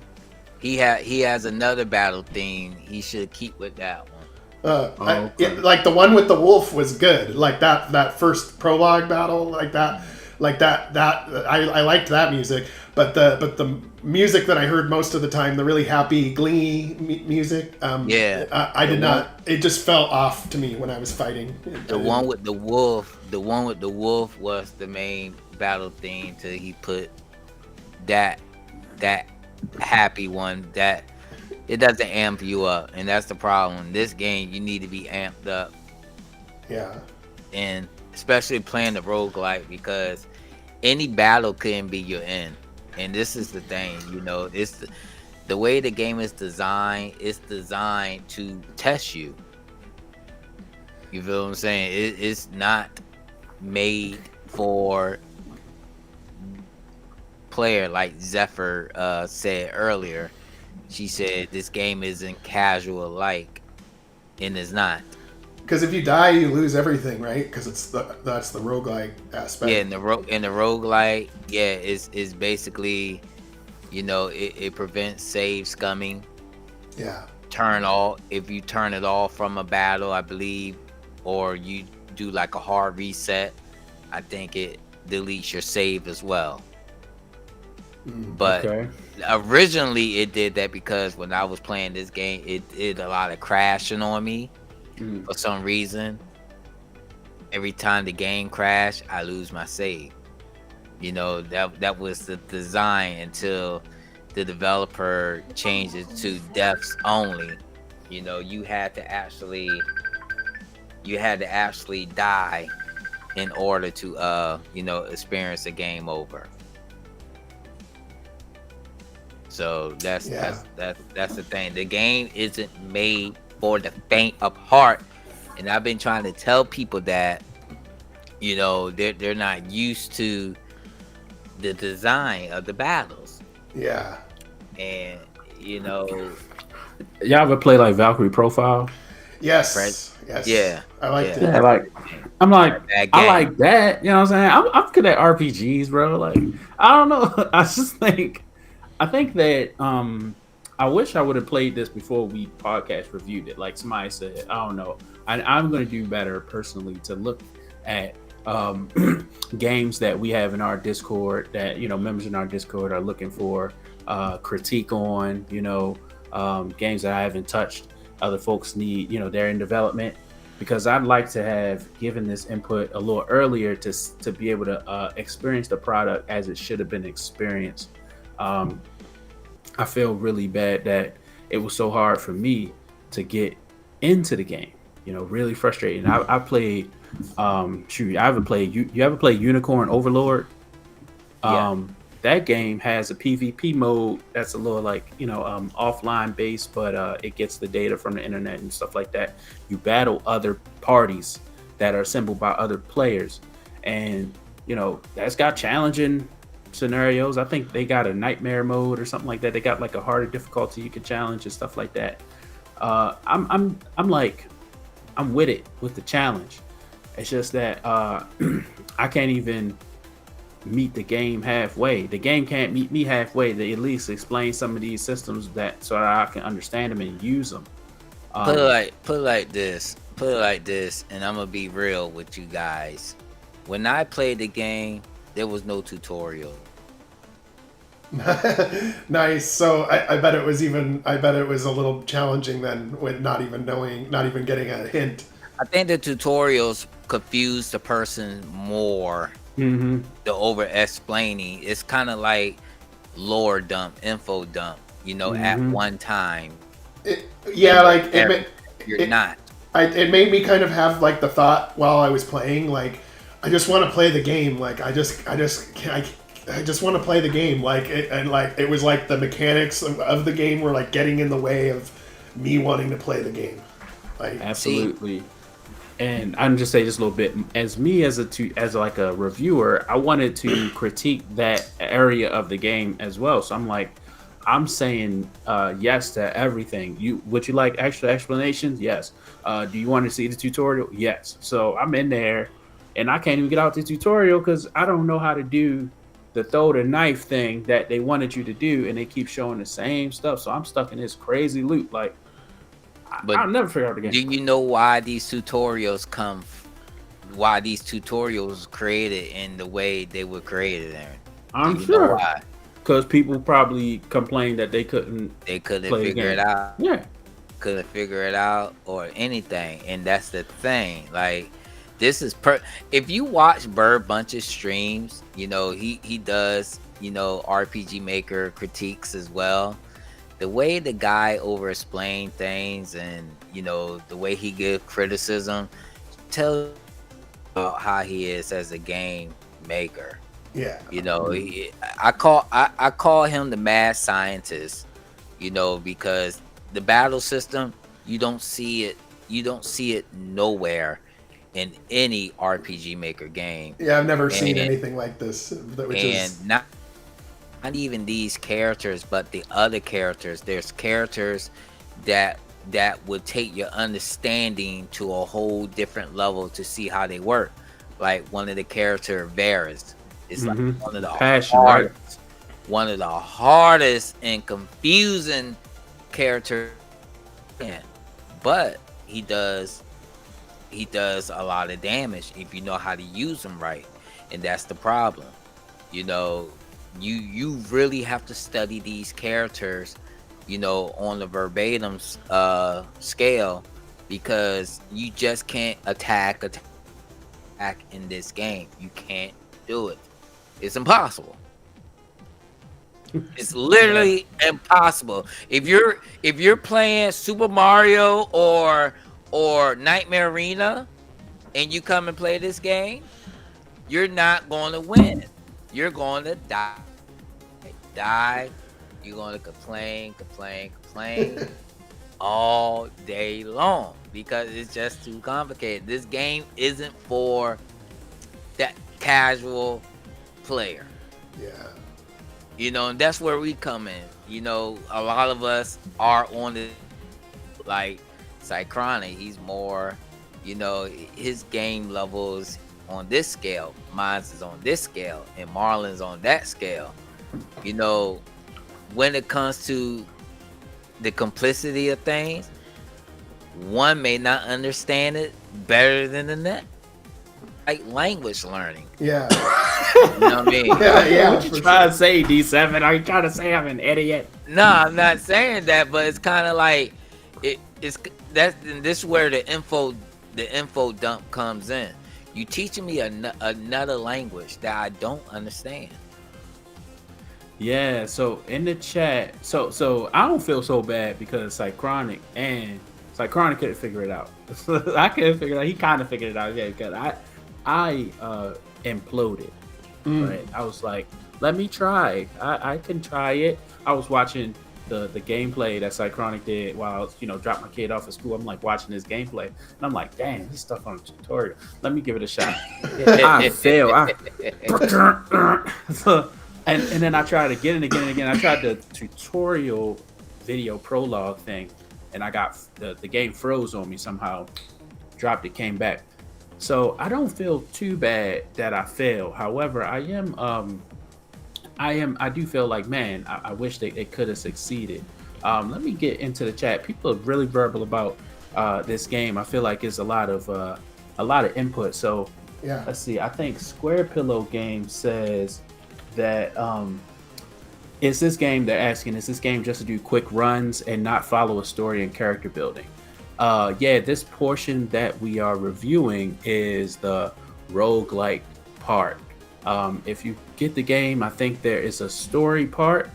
He has another battle theme. He should keep with that one. Like the one with the wolf was good. Like that first prologue battle, like that I liked that music. But the music that I heard most of the time, the really happy glee music, I did not. It just fell off to me when I was fighting. The one with the wolf was the main battle theme till he put that happy one that it doesn't amp you up, and that's the problem. This game, you need to be amped up. Yeah. And especially playing the roguelike because any battle can be your end. And this is the thing, it's the way the game is designed. It's designed to test you. You feel what I'm saying? It's not made for player like Zephyr said earlier. She said this game isn't casual like, and it's not. Because if you die, you lose everything, right? Because that's the roguelike aspect. Yeah, in the roguelike, is basically You know, it prevents save scumming. Yeah. If you turn it off from a battle, I believe, or you do like a hard reset, I think it deletes your save as well. But Okay. originally it did that because when I was playing this game, it did a lot of crashing on me Mm. for some reason. Every time the game crashed, I lose my save. You know, that was the design until the developer changed it to deaths only. You know, you had to actually die in order to you know, experience a game over. So that's Yeah. the thing. The game isn't made for the faint of heart, and I've been trying to tell people that, you know, they're not used to the design of the battles, Yeah. and you know, Y'all ever play like Valkyrie Profile? Yes. Right. Yes. Yeah. I liked Yeah. it. Yeah, like I'm like that I game. like that. You know what I'm saying? I'm good at RPGs, bro. Like I don't know. I think that I wish I would have played this before we podcast reviewed it. Like somebody said, I don't know. I'm going to do better personally to look at games that we have in our Discord that, you know, members in our Discord are looking for critique on, you know, games that I haven't touched. Other folks need, you know, they're in development, because I'd like to have given this input a little earlier to be able to experience the product as it should have been experienced. I feel really bad that it was so hard for me to get into the game. You know, really frustrating. I played shoot, I haven't played you ever played Unicorn Overlord? Yeah. That game has a PvP mode that's a little like, you know, offline based, but it gets the data from the internet and stuff like that. You battle other parties that are assembled by other players, and you know that's got challenging scenarios. I think they got a nightmare mode or something like that. They got like a harder difficulty you can challenge and stuff like that. I'm like I'm with it with the challenge. It's just that I can't even meet the game halfway. The game can't meet me halfway to at least explain some of these systems that so that I can understand them and use them. Put it like this. And I'm gonna be real with you guys. When I played the game, there was no tutorial. Nice. So I bet it was a little challenging then, with not even getting a hint. I think the tutorials confuse the person more. The over explaining. It's kind of like lore dump, info dump, you know, at one time. It made me kind of have like the thought while I was playing, like I just want to play the game. Like I just want to play the game. It was like the mechanics of the game were like getting in the way of me wanting to play the game. Like absolutely. And I'm just say just a little bit as me as like a reviewer, I wanted to critique that area of the game as well. So I'm saying yes to everything. Would you like extra explanations? Yes. Do you want to see the tutorial? Yes. So I'm in there, and I can't even get out the tutorial because I don't know how to do the throw the knife thing that they wanted you to do, and they keep showing the same stuff. So I'm stuck in this crazy loop. Like, but I'll never figure out the game. Do you know why these tutorials created in the way they were created, Aaron? I'm sure. Why? Because people probably complained that they couldn't figure it out. Yeah. Couldn't figure it out or anything. And that's the thing. Like, this is if you watch BirdBunch's streams, you know, he does, you know, RPG Maker critiques as well. The way the guy over explain things and, you know, the way he give criticism tells about how he is as a game maker. Yeah. You know, I call him the mad scientist, you know, because the battle system, you don't see it nowhere in any RPG Maker game. Yeah, I've never seen anything like this. Not even these characters, but the other characters. There's characters that would take your understanding to a whole different level to see how they work. Like one of the character Varys is like one of the passion, hardest. right? one of the hardest and confusing characters, but he does a lot of damage if you know how to use him right, and that's the problem. You know, you really have to study these characters, you know, on the verbatim scale, because you just can't attack in this game. You can't do it. It's impossible. It's literally impossible. If you're playing Super Mario or Nightmare Arena and you come and play this game, you're not going to win. You're going to die. You're going to complain all day long because it's just too complicated. This game isn't for that casual player. Yeah. You know, and that's where we come in. You know, a lot of us are on the, like Psychronic. He's more, you know, his game levels on this scale. Mine's is on this scale, and Marlon's on that scale. You know, when it comes to the complicity of things, one may not understand it better than the next. Like language learning. Yeah. You know what I mean? Yeah. What you trying to say, D7? Are you trying to say I'm an idiot? No, I'm not saying that, but it's kind of like this is where the info dump comes in. You teaching me another language that I don't understand. Yeah, so in the chat, so I don't feel so bad because Psychronic couldn't figure it out. I couldn't figure it out. He kind of figured it out. Yeah, because I imploded. Right, I was like, let me try. I can try it. I was watching the gameplay that Psychronic did while I was, dropped my kid off at school. I'm like watching this gameplay, and I'm like, dang, this stuff on the tutorial. Let me give it a shot. I fail. So, and then I tried again and again and again. I tried the tutorial video prologue thing, and I got the game froze on me somehow. Dropped it, came back. So I don't feel too bad that I failed. However, I do feel like, man, I wish they could have succeeded. Let me get into the chat. People are really verbal about this game. I feel like it's a lot of input. So yeah, let's see. I think Square Pillow Game says that is this game just to do quick runs and not follow a story and character building? Yeah, this portion that we are reviewing is the roguelike part. If you get the game, I think there is a story part,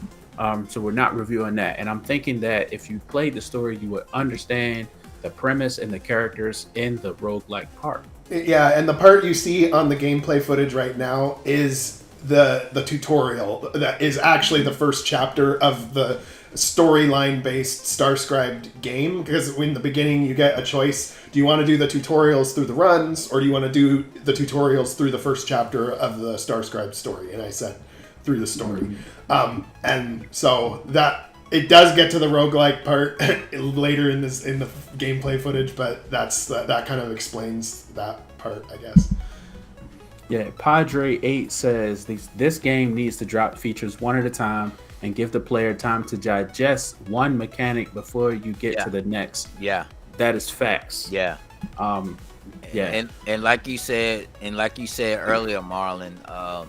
so we're not reviewing that. And I'm thinking that if you played the story, you would understand the premise and the characters in the roguelike part. Yeah, and the part you see on the gameplay footage right now is the tutorial that is actually the first chapter of the storyline-based Starscribed game, because in the beginning you get a choice. Do you want to do the tutorials through the runs, or do you want to do the tutorials through the first chapter of the Starscribed story? And I said through the story. And so that it does get to the roguelike part later in the gameplay footage, but that kind of explains that part, I guess. Yeah, Padre 8 says this game needs to drop features one at a time and give the player time to digest one mechanic before you get to the next. Yeah, that is facts. Yeah. Yeah. And like you said earlier, Marlon,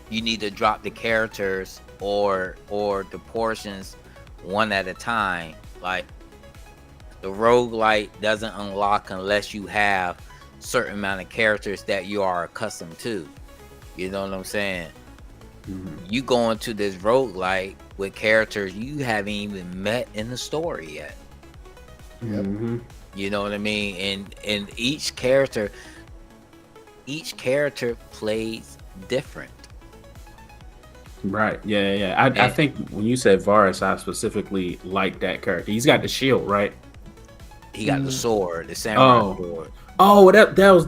you need to drop the characters or the portions one at a time. Like the roguelite doesn't unlock unless you have certain amount of characters that you are accustomed to. You know what I'm saying? You go into this roguelike with characters you haven't even met in the story yet. You know what I mean? And each character plays different. Right. Yeah. I think when you said Varus, I specifically like that character. He's got the shield, right? He got the sword, the samurai sword. Oh, that was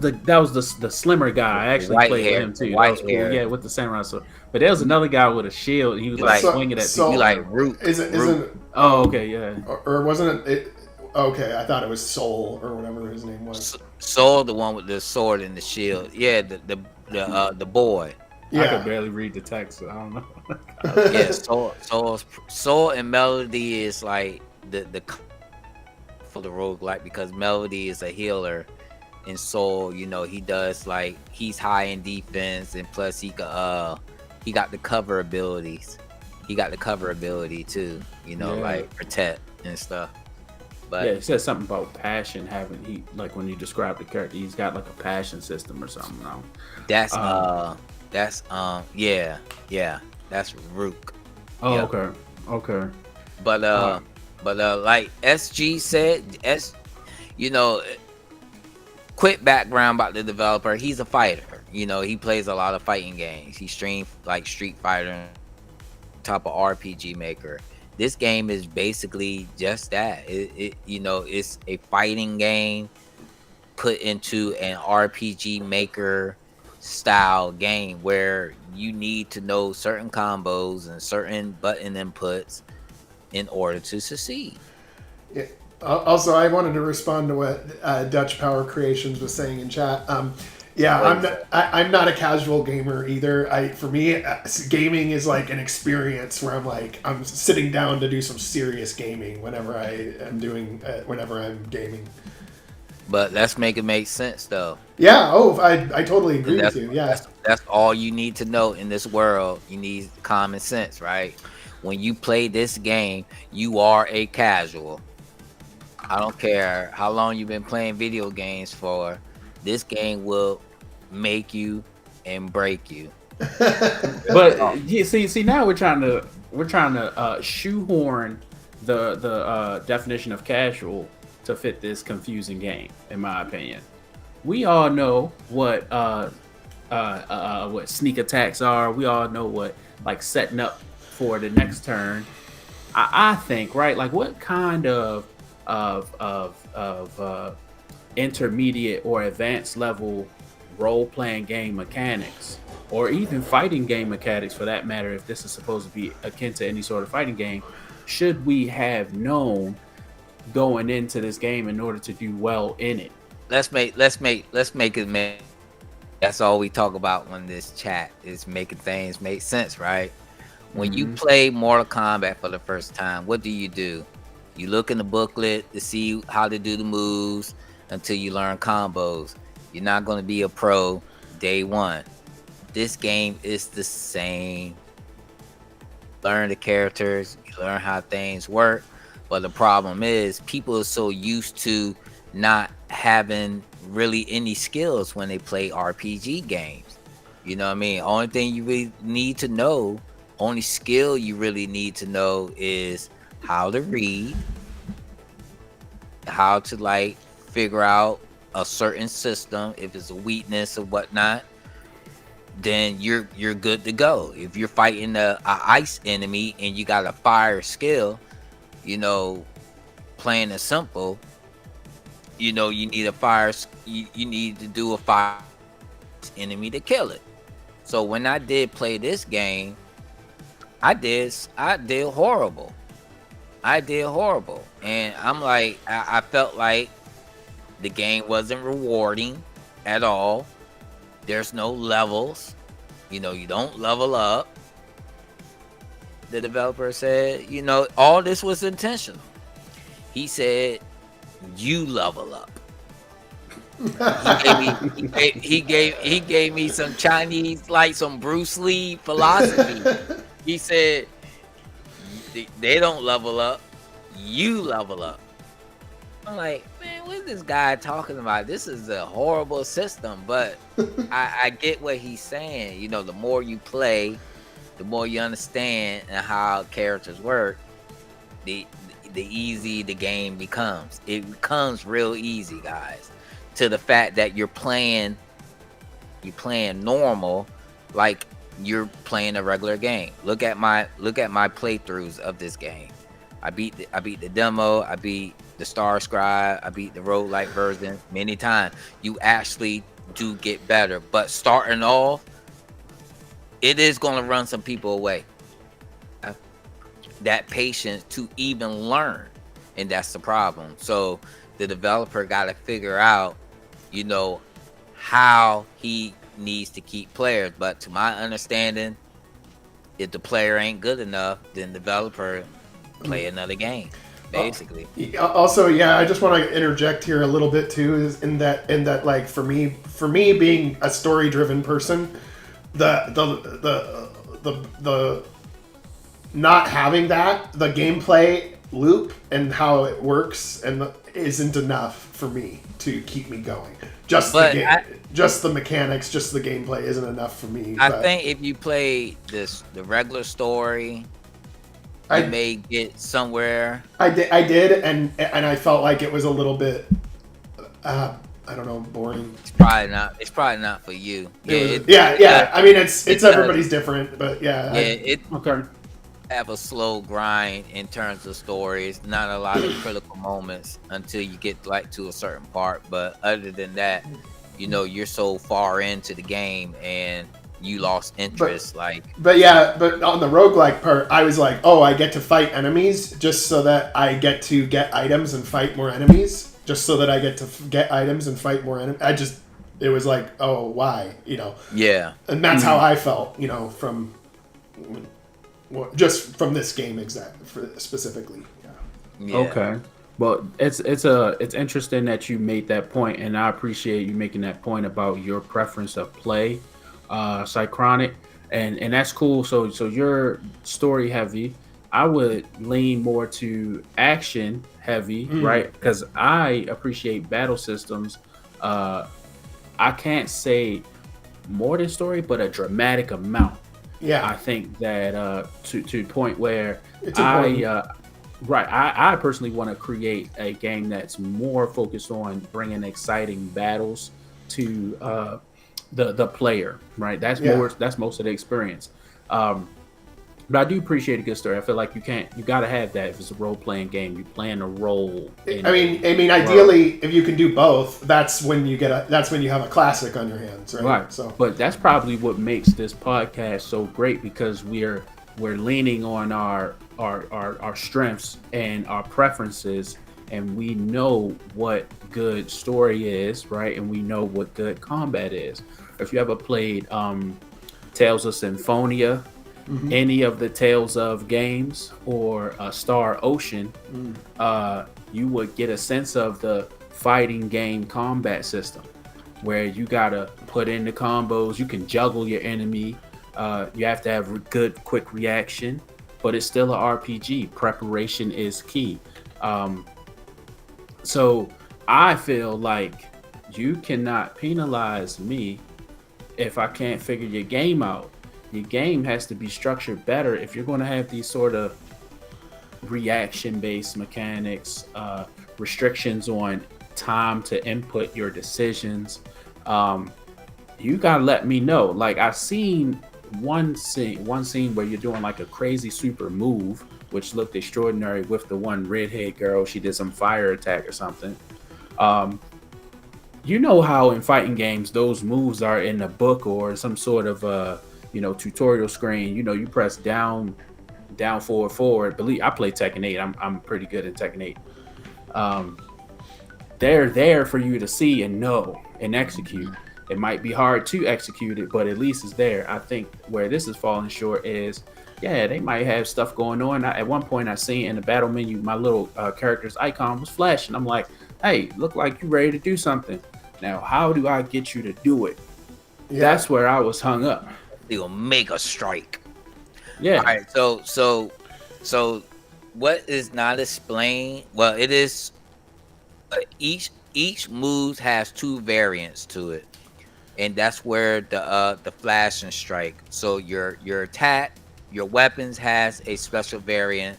the slimmer guy. I actually played with him too. That was cool. Hair. Yeah, with the samurai sword. But there was another guy with a shield. He was like swinging at people. He like Root. Isn't Oh, okay, yeah. Or wasn't it? Okay, I thought it was Soul or whatever his name was. Soul, the one with the sword and the shield. Yeah, the boy. I could Yeah. barely read the text. So I don't know. Yeah, soul and melody is like the for the roguelike, because melody is a healer, and soul, you know, he does like he's high in defense, and plus he got the cover abilities. He got the cover ability too, you know, Yeah. like protect and stuff. Yeah, But it says something about passion having he like when you describe the character, he's got like a passion system or something. No? that's Um, yeah, that's Rook. oh, Yep. okay, okay. But Uh, like SG said, you know, quick background about the developer. He's a fighter. You know, he plays a lot of fighting games. He streamed like Street Fighter, type of RPG maker. This game is basically just that. It you know, it's a fighting game put into an RPG maker style game where you need to know certain combos and certain button inputs in order to succeed. Yeah. Also, I wanted to respond to what Dutch Power Creations was saying in chat. Yeah, What I'm is not, it? I'm not a casual gamer either. For me, gaming is like an experience where I'm sitting down to do some serious gaming whenever whenever I'm gaming. But let's make it make sense though. Yeah. Oh, I totally And agree with you. Yeah. that's all you need to know in this world. You need common sense, right? When you play this game, you are a casual. I don't care how long you've been playing video games for. This game will make you and break you. Oh, but yeah, see now we're trying to shoehorn the definition of casual to fit this confusing game. In my opinion, we all know what sneak attacks are. We all know what like setting up for the next turn. I think right, like what kind of intermediate or advanced level role playing game mechanics, or even fighting game mechanics for that matter, if this is supposed to be akin to any sort of fighting game, should we have known going into this game in order to do well in it? let's make it make. That's all we talk about when this chat is making things make sense, right? When you Mm-hmm. play Mortal Kombat for the first time, what do? You look in the booklet to see how to do the moves until you learn combos. You're not going to be a pro day one. This game is the same. Learn the characters, you learn how things work. But the problem is, people are so used to not having really any skills when they play RPG games. You know what I mean? Only thing you really need to know, only skill you really need to know is how to read, how to like figure out a certain system, if it's a weakness or whatnot. Then you're good to go. If you're fighting a ice enemy and you got a fire skill, you know, playing it simple, you know, you need a fire. You need to do a fire enemy to kill it. So when I did play this game, I did horrible. I did horrible, and I'm like, I felt like the game wasn't rewarding at all. There's no levels. You know, you don't level up. The developer said, you know, all this was intentional. He said, you level up. He gave me some Chinese, like some Bruce Lee philosophy. He said, they don't level up, you level up. I'm like, man, what is this guy talking about? This is a horrible system, but I get what he's saying. You know, the more you play, the more you understand how characters work, the easy the game becomes. It becomes real easy, guys. To the fact that you're playing normal, like you're playing a regular game. Look at my playthroughs of this game. I beat the demo. I beat the Starscribed. I beat the roguelike version many times. You actually do get better, but starting off, it is going to run some people away. That patience to even learn, and that's the problem. So the developer got to figure out, you know, how he, needs to keep players. But to my understanding, if the player ain't good enough, then developer play another game, basically. Also, yeah, I just want to interject here a little bit too, is in that like for me being a story driven person, the not having that, the gameplay loop and how it works isn't enough for me to keep me going. Just the mechanics, just the gameplay isn't enough for me. I think if you play the regular story, you may get somewhere. I did, and I felt like it was a little bit, I don't know, boring. It's probably not for you. Yeah. I mean, it's everybody's different, but yeah. Okay. Have a slow grind in terms of stories. Not a lot of critical moments until you get like to a certain part. But other than that, you're so far into the game and you lost interest. But on the roguelike part, I was like, oh, I get to fight enemies just so that I get to get items and fight more enemies. Just so that I get to get items and fight more enemies. It was like, oh, why? Yeah. And that's how I felt, from just from this game specifically. Yeah. Okay. Well, it's interesting that you made that point, and I appreciate you making that point about your preference of play, Psychronic, and that's cool. So you're story heavy. I would lean more to action heavy, right? Because I appreciate battle systems. I can't say more than story, but a dramatic amount. Yeah, I think that to the point where I personally want to create a game that's more focused on bringing exciting battles to the player, right? That's most of the experience. But I do appreciate a good story. I feel like you got to have that if it's a role playing game. You're playing a role. I mean, ideally, if you can do both, that's when you have a classic on your hands, right? Right. So, but that's probably what makes this podcast so great, because we're leaning on our strengths and our preferences, and we know what good story is, right? And we know what good combat is. If you ever played Tales of Symphonia, any of the Tales of games, or Star Ocean, you would get a sense of the fighting game combat system, where you gotta put in the combos. You can juggle your enemy. You have to have good quick reaction, but it's still an RPG. Preparation is key. So I feel like you cannot penalize me if I can't figure your game out. Your game has to be structured better if you're going to have these sort of reaction-based mechanics, restrictions on time to input your decisions. You gotta let me know. Like, I've seen one scene where you're doing like a crazy super move, which looked extraordinary with the one redhead girl. She did some fire attack or something. You know how in fighting games those moves are in a book or some sort of tutorial screen. You press down, forward. Believe I play Tekken 8. I'm pretty good at Tekken 8. They're there for you to see and know and execute. It might be hard to execute it, but at least it's there. I think where this is falling short is, they might have stuff going on. At one point, I seen in the battle menu, my little character's icon was flashing. I'm like, hey, look like you ready to do something. Now, how do I get you to do it? Yeah. That's where I was hung up. The Omega Strike. Yeah. All right. So what is not explained? Well, it is. Each move has two variants to it, and that's where the flash and strike. So your attack, your weapons has a special variant,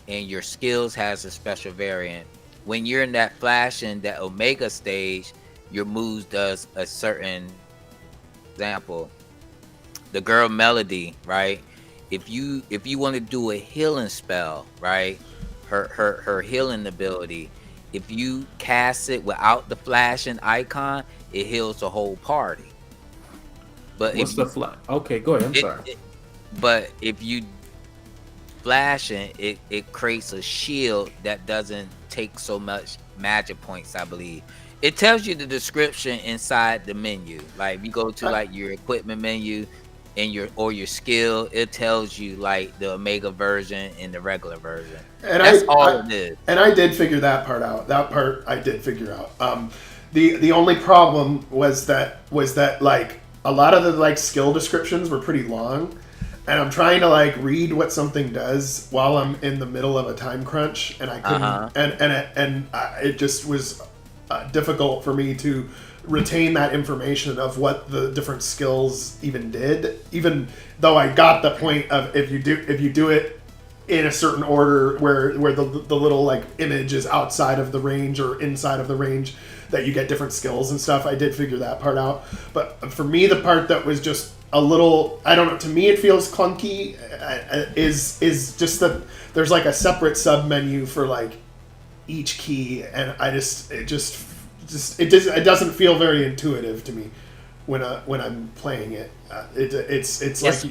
and your skills has a special variant. When you're in that flash and that Omega stage, your moves does a certain example. The girl Melody, right? If you want to do a healing spell, right? Her healing ability, if you cast it without the flashing icon, it heals the whole party. But what's the flash? Okay, go ahead. I'm sorry. But if you flashing, it creates a shield that doesn't take so much magic points, I believe. it tells you the description inside the menu. Like if you go to like your equipment menu and your skill, it tells you like the Omega version and the regular version. And That's all it is. And I did figure that part out. That part I did figure out. The only problem was that like a lot of the like skill descriptions were pretty long, and I'm trying to like read what something does while I'm in the middle of a time crunch, and I couldn't. It just was difficult for me to retain that information of what the different skills even did. Even though I got the point of if you do it in a certain order where the little like image is outside of the range or inside of the range, that you get different skills and stuff. I did figure that part out. But for me, the part that was just a little, I don't know, to me it feels clunky, is just that there's like a separate sub menu for like each key, and it doesn't feel very intuitive to me when I'm playing it. It's like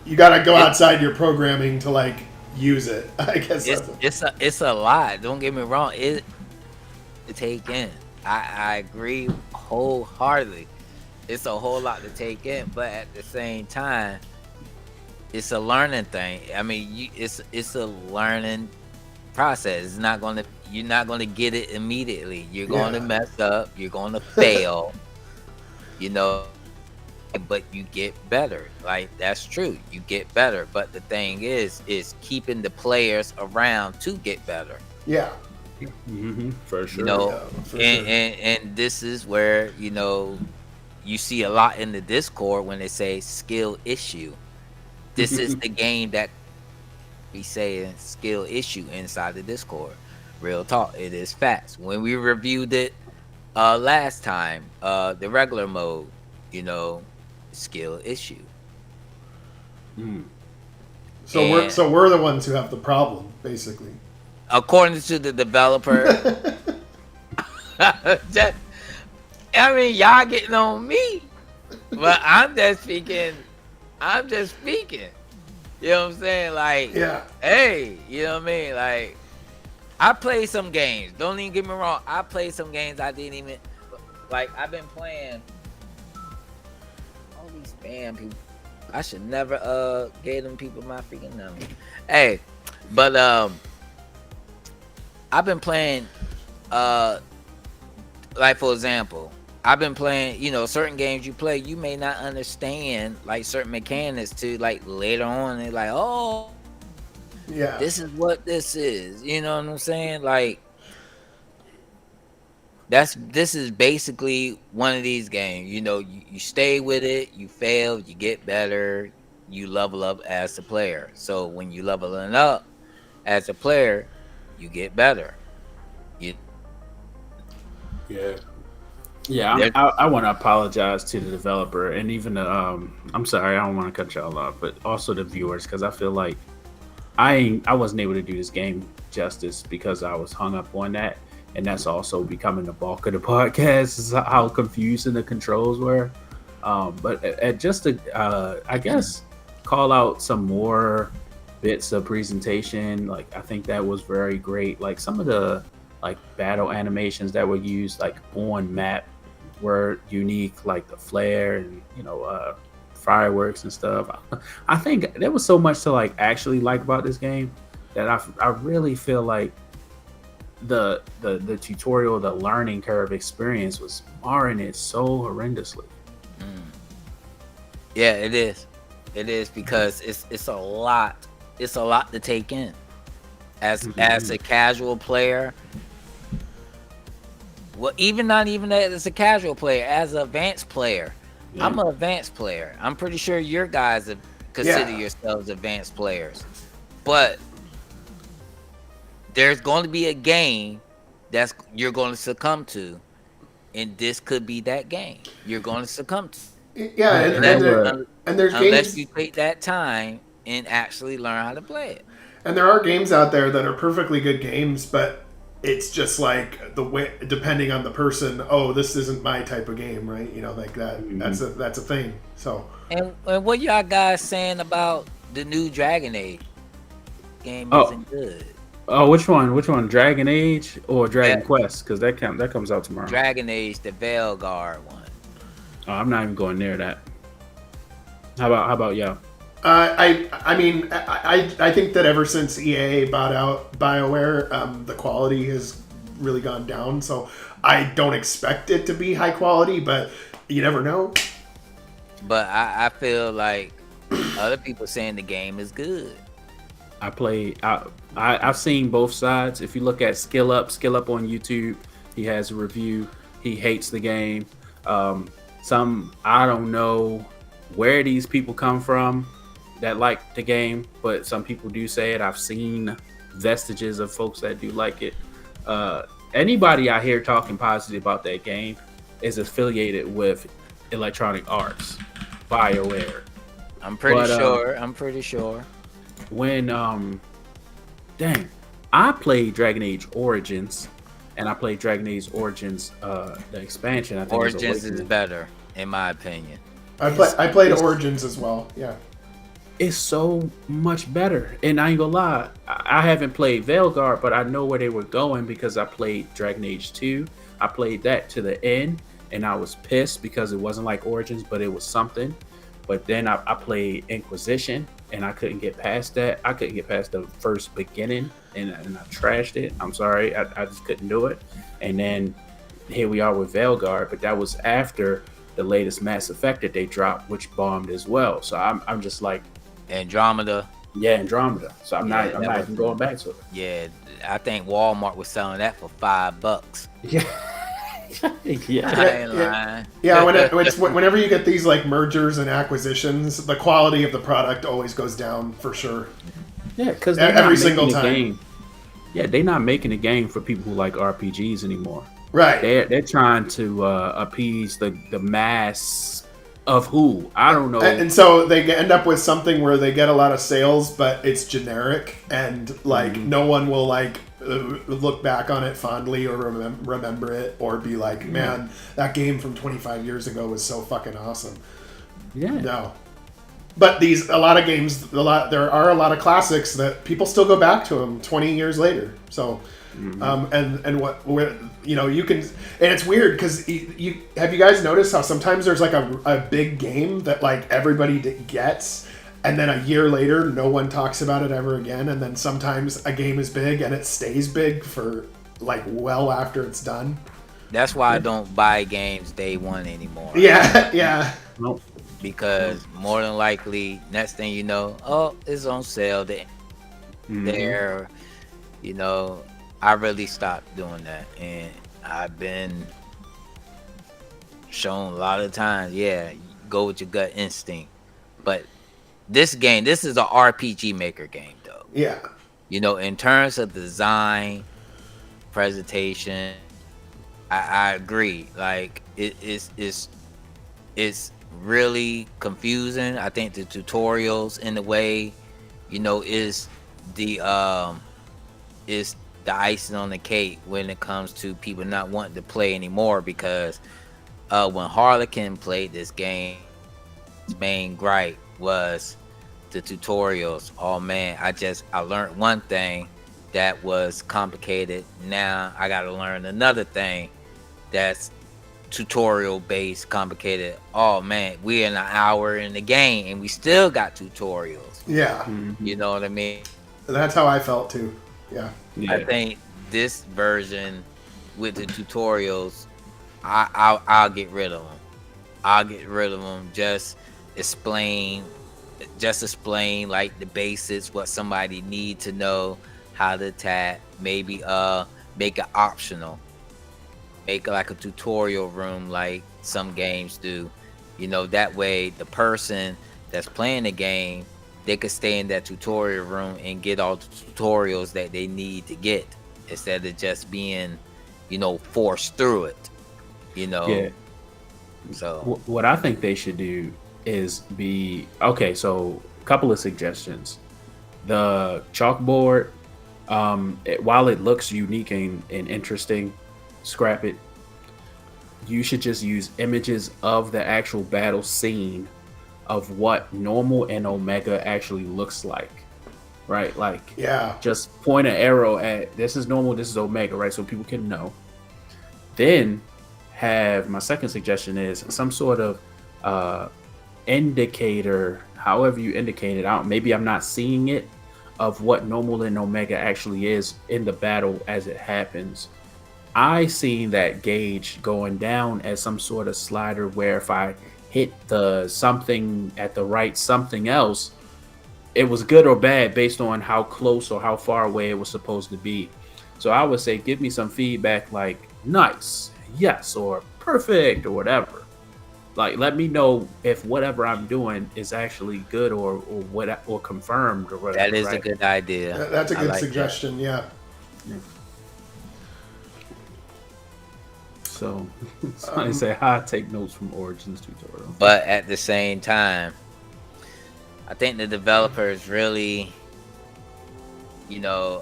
you got to go outside your programming to like use it. I guess it's a lot. Don't get me wrong. It to take in. I agree wholeheartedly. It's a whole lot to take in, but at the same time, it's a learning thing. I mean, it's a learning process. You're not gonna get it immediately. You're going to mess up. You're going to fail. You know, but you get better. Like that's true. You get better. But the thing is keeping the players around to get better. Yeah. For sure. You know, and this is where you see a lot in the Discord when they say skill issue. This is the game that we say skill issue inside the Discord. Real talk, it is facts. When we reviewed it last time, the regular mode, skill issue. So we're the ones who have the problem, basically. According to the developer. I mean, y'all getting on me, but I'm just speaking. You know what I'm saying? Like, hey, you know what I mean? Like, I played some games. Don't even get me wrong. I played some games I didn't even like. I've been playing all these spam people. I should never gave them people my freaking number. Hey, but I've been playing like for example, I've been playing, certain games you play, you may not understand like certain mechanics to like later on. They're like, oh, yeah, this is what this is. You know what I'm saying? Like this is basically one of these games. You stay with it, you fail, you get better, you level up as a player. So when you leveling up as a player, you get better. Yeah, I want to apologize to the developer and even I'm sorry, I don't want to cut y'all off, but also the viewers, because I feel like I wasn't able to do this game justice because I was hung up on that, and that's also becoming the bulk of the podcast is how confusing the controls were. But just to I guess call out some more bits of presentation, like I think that was very great. Like some of the like battle animations that were used like on map were unique, like the flare and fireworks and stuff. I think there was so much to like actually like about this game that I really feel like the tutorial, the learning curve experience was marring it so horrendously. Yeah, it is because it's a lot to take in as a casual player. Well, not even as a casual player, as an advanced player. Yeah. I'm an advanced player. I'm pretty sure your guys consider yourselves advanced players. But there's going to be a game that's you're going to succumb to, and this could be that game you're going to succumb to. Yeah, and there's unless games, you take that time and actually learn how to play it. And there are games out there that are perfectly good games, but it's just like the way, depending on the person. Oh, this isn't my type of game, right? Like that. That's a thing. So. And what y'all guys saying about the new Dragon Age game? Isn't good. Oh, which one? Which one? Dragon Age or Dragon Yeah, Quest? Because that comes out tomorrow. Dragon Age, the Veilguard one. Oh, I'm not even going near that. How about y'all? I mean, I think that ever since EA bought out BioWare, the quality has really gone down. So I don't expect it to be high quality, but you never know. But I feel like other people saying the game is good. I've seen both sides. If you look at Skill Up on YouTube, he has a review. He hates the game. I don't know where these people come from that like the game, but some people do say it. I've seen vestiges of folks that do like it. Anybody I hear talking positive about that game is affiliated with Electronic Arts, BioWare. I'm pretty But, sure. I'm pretty sure. When dang, I played Dragon Age Origins, and I played Dragon Age Origins, the expansion. I think Origins is Awakening. better, in my opinion. I played Origins as well. Yeah. It's so much better, and I ain't gonna lie, I haven't played Veilguard, but I know where they were going because I played Dragon Age 2. I played that to the end, and I was pissed because it wasn't like Origins, but it was something. But then I played Inquisition, and I couldn't get past that. I couldn't get past the first beginning, and I trashed it. I'm sorry, I just couldn't do it. And then here we are with Veilguard, but that was after the latest Mass Effect that they dropped, which bombed as well. So I'm just like, Andromeda. yeah, Andromeda. So I'm Yeah, not that was even going back to it. Yeah, I think Walmart was selling that for $5. Yeah, I yeah. ain't lying. Yeah, whenever you get these like mergers and acquisitions, the quality of the product always goes down for sure. Yeah, because Every single time. Game. Yeah, they're not making a game for people who like RPGs anymore. Right. They're trying to appease the mass of who I don't know. And so they end up with something where they get a lot of sales, but it's generic, and like no one will like look back on it fondly or remember it or be like, man, that game from 25 years ago was so fucking awesome. Yeah. No. But there are a lot of classics that people still go back to them 20 years later. So, you can, and it's weird because you guys noticed how sometimes there's like a big game that like everybody gets, and then a year later no one talks about it ever again, and then sometimes a game is big and it stays big for like well after it's done. That's why I don't buy games day one anymore. Yeah, yeah. Nope. Because more than likely, next thing you know, oh, it's on sale there. You know, I really stopped doing that, and I've been shown a lot of times, yeah, go with your gut instinct. But this is an RPG maker game, though. Yeah. You know, in terms of design, presentation, I agree. Like it's really confusing. I think the tutorials in the way, you know, is the icing on the cake when it comes to people not wanting to play anymore, because when Harlequin played this game, his main gripe was the tutorials. Oh man, I learned one thing that was complicated. Now I gotta learn another thing that's tutorial based complicated. Oh man, we're in an hour in the game and we still got tutorials. Yeah. You know what I mean? That's how I felt too. Yeah. I think this version with the tutorials, I'll get rid of them. Just explain like the basics, what somebody need to know, how to attack. Maybe make it optional. Make like a tutorial room like some games do. You know, that way the person that's playing the game, they could stay in that tutorial room and get all the tutorials that they need to get, instead of just being, you know, forced through it. You know. Yeah. So what I think they should do is so a couple of suggestions. The chalkboard, while it looks unique and interesting, scrap it. You should just use images of the actual battle scene of what normal and Omega actually looks like. right? Like, Yeah. just point an arrow at this is normal, this is omega, right? So people can know. Then have my second suggestion is some sort of indicator, however you indicate it out. Maybe I'm not seeing it of what normal and omega actually is in the battle as it happens. I seen that gauge going down as some sort of slider where if I hit the something at the right something else, it was good or bad based on how close or how far away it was supposed to be. So I would say give me some feedback like nice, yes, or perfect or whatever. Like let me know if whatever I'm doing is actually good or what or confirmed or whatever. That is right? a good idea. That's a I good like suggestion. Yeah. So somebody say, "I take notes from Origins tutorial." But at the same time, I think the developers really, you know,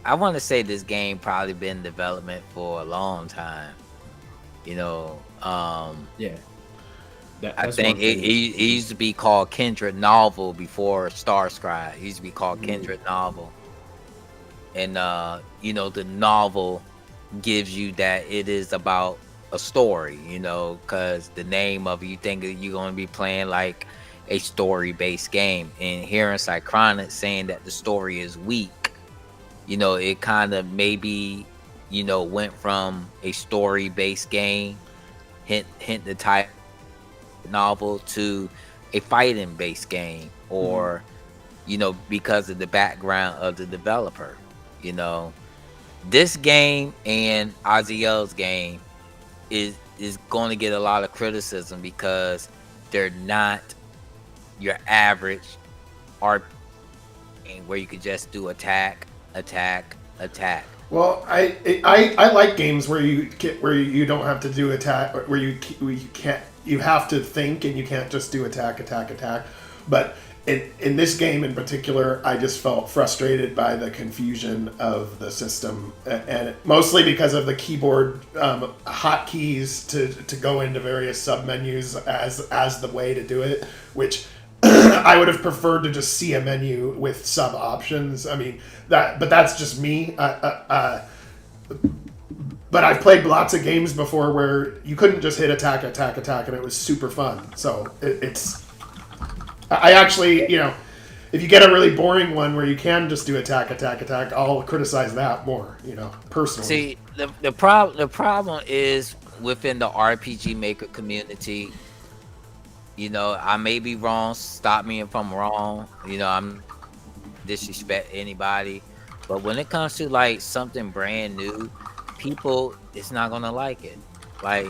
I want to say this game probably been in development for a long time. You know, Yeah, I think it used to be called Kindred Novel before Starscribed. It used to be called Kindred Novel, and you know, the novel gives you that it is about a story, you know, because the name of it, you think that you're going to be playing like a story-based game, and hearing Psychronic saying that the story is weak, you know, it kind of maybe, you know, went from a story-based game, hint the type novel, to a fighting-based game, or you know, because of the background of the developer, you know. This game and Aziel's game is going to get a lot of criticism because they're not your average RPG game where you could just do attack. Well, I like games where you don't have to do attack, where you can't, you have to think and you can't just do attack. But in this game in particular, I just felt frustrated by the confusion of the system, and mostly because of the keyboard hotkeys to go into various submenus as the way to do it, which I would have preferred to just see a menu with sub options. I mean but that's just me. But I've played lots of games before where you couldn't just hit attack, and it was super fun. So it's. I actually, you know, if you get a really boring one where you can just do attack, I'll criticize that more, you know, personally. See, the problem is within the RPG Maker community. You know, I may be wrong. Stop me if I'm wrong. You know, I'm disrespect anybody, but when it comes to like something brand new, people it's not gonna like it. Like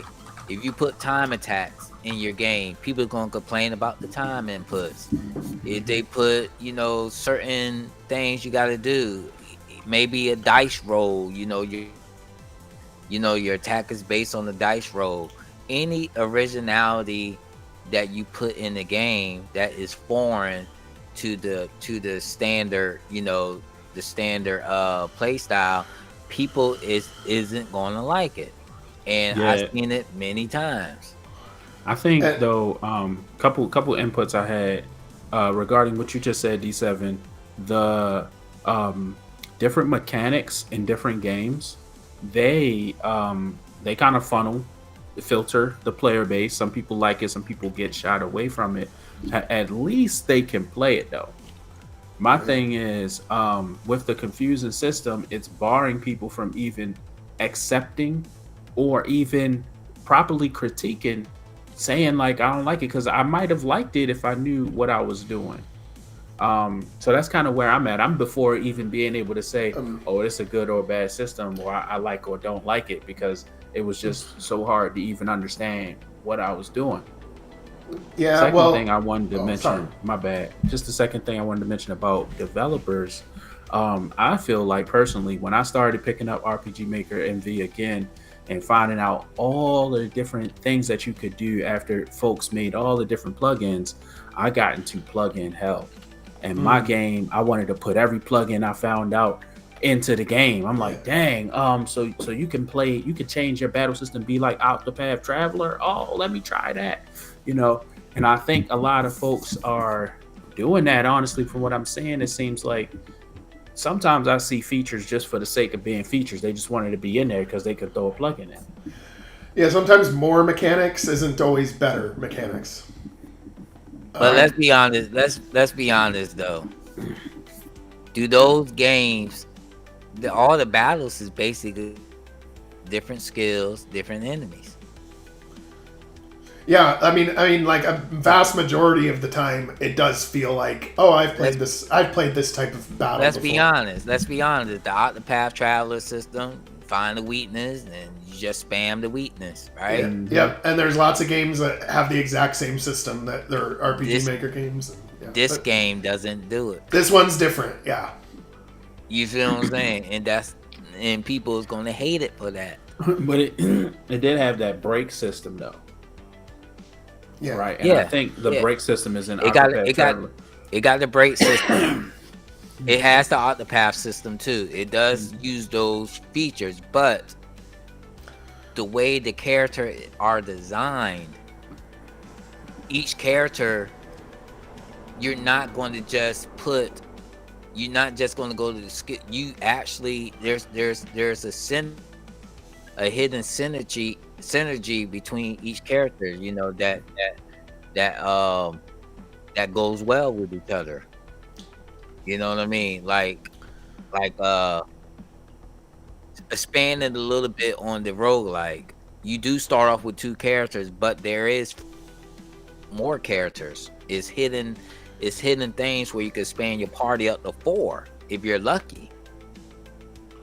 if you put time attacks in your game, people are gonna complain about the time inputs. If they put, you know, certain things you got to do, maybe a dice roll, you know, your attack is based on the dice roll. Any originality that you put in the game that is foreign to the standard, you know, the standard play style, people isn't gonna like it. And I've seen it many times. I think though, couple inputs I had regarding what you just said, D7, the different mechanics in different games, they kind of filter the player base. Some people like it, some people get shied away from it. At least they can play it though. My thing is, with the confusing system, it's barring people from even accepting or even properly critiquing, saying like I don't like it, because I might have liked it if I knew what I was doing. So that's kind of where I'm at. I'm before even being able to say, oh, it's a good or bad system, or I like or don't like it, because it was just so hard to even understand what I was doing. Yeah. Second thing I wanted to mention, sorry. my bad. Just the second thing I wanted to mention about developers. I feel like personally, when I started picking up RPG Maker MV again and finding out all the different things that you could do after folks made all the different plugins, I got into plugin hell. And my game, I wanted to put every plugin I found out into the game. I'm like, dang, so you can play, you can change your battle system, be like Octopath Traveler. Oh, let me try that, you know. And I think a lot of folks are doing that, honestly, from what I'm saying, it seems like sometimes I see features just for the sake of being features. They just wanted to be in there because they could throw a plugin in. Yeah, sometimes more mechanics isn't always better mechanics. But let's be honest. Let's be honest though. Do those games, all the battles is basically different skills, different enemies. Yeah, I mean, like a vast majority of the time, it does feel like, oh, I've played this type of battle. Let's before. be honest. Let's be honest. The Octopath Traveler system, find the weakness and you just spam the weakness, right? Yeah, and there's lots of games that have the exact same system that they're RPG Maker games. And, this game doesn't do it. This one's different, yeah. You feel what I'm saying? And people is gonna hate it for that. But it did have that brake system though. Yeah. Right. And I think the brake system is in it got the brake system. It has the Octopath system too. It does use those features, but the way the characters are designed, each character, you're not going to just go to the skill. You actually there's a hidden synergy between each character, you know, that goes well with each other. You know what I mean? Like expanding a little bit on the roguelike. You do start off with 2 characters, but there is more characters. It's hidden things where you can expand your party up to 4 if you're lucky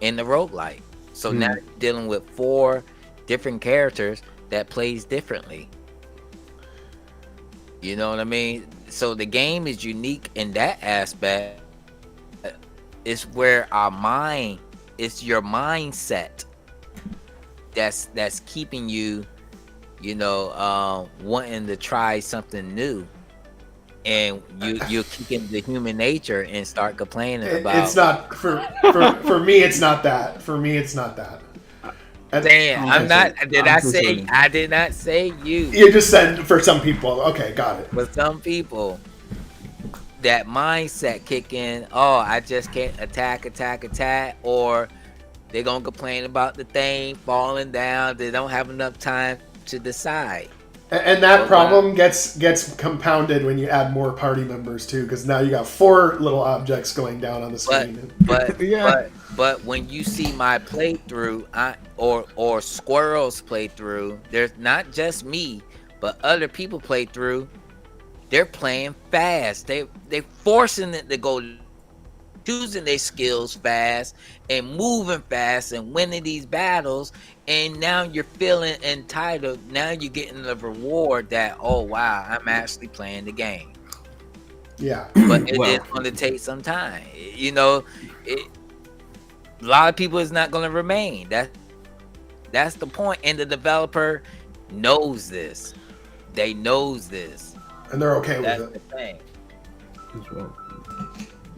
in the roguelike. So now you're dealing with 4 different characters that plays differently. You know what I mean? So the game is unique in that aspect. It's where it's your mindset that's keeping you, wanting to try something new. And you're kicking the human nature and start complaining about. It's not for me. It's not that. For me, it's not that. Damn, I'm not. I did not say you. You just said for some people. Okay, got it. For some people, that mindset kick in. Oh, I just can't attack, or they're gonna complain about the thing falling down. They don't have enough time to decide. And that problem gets compounded when you add more party members too, because now you got 4 little objects going down on the screen. But when you see my playthrough, or Squirrel's playthrough, there's not just me, but other people play through. They're playing fast. They forcing it to go, choosing their skills fast and moving fast and winning these battles. And now you're feeling entitled. Now you're getting the reward that, oh wow, I'm actually playing the game. Yeah. But it is going to take some time. A lot of people is not going to remain. That's the point. And the developer knows this. They knows this. And they're okay That's with it. The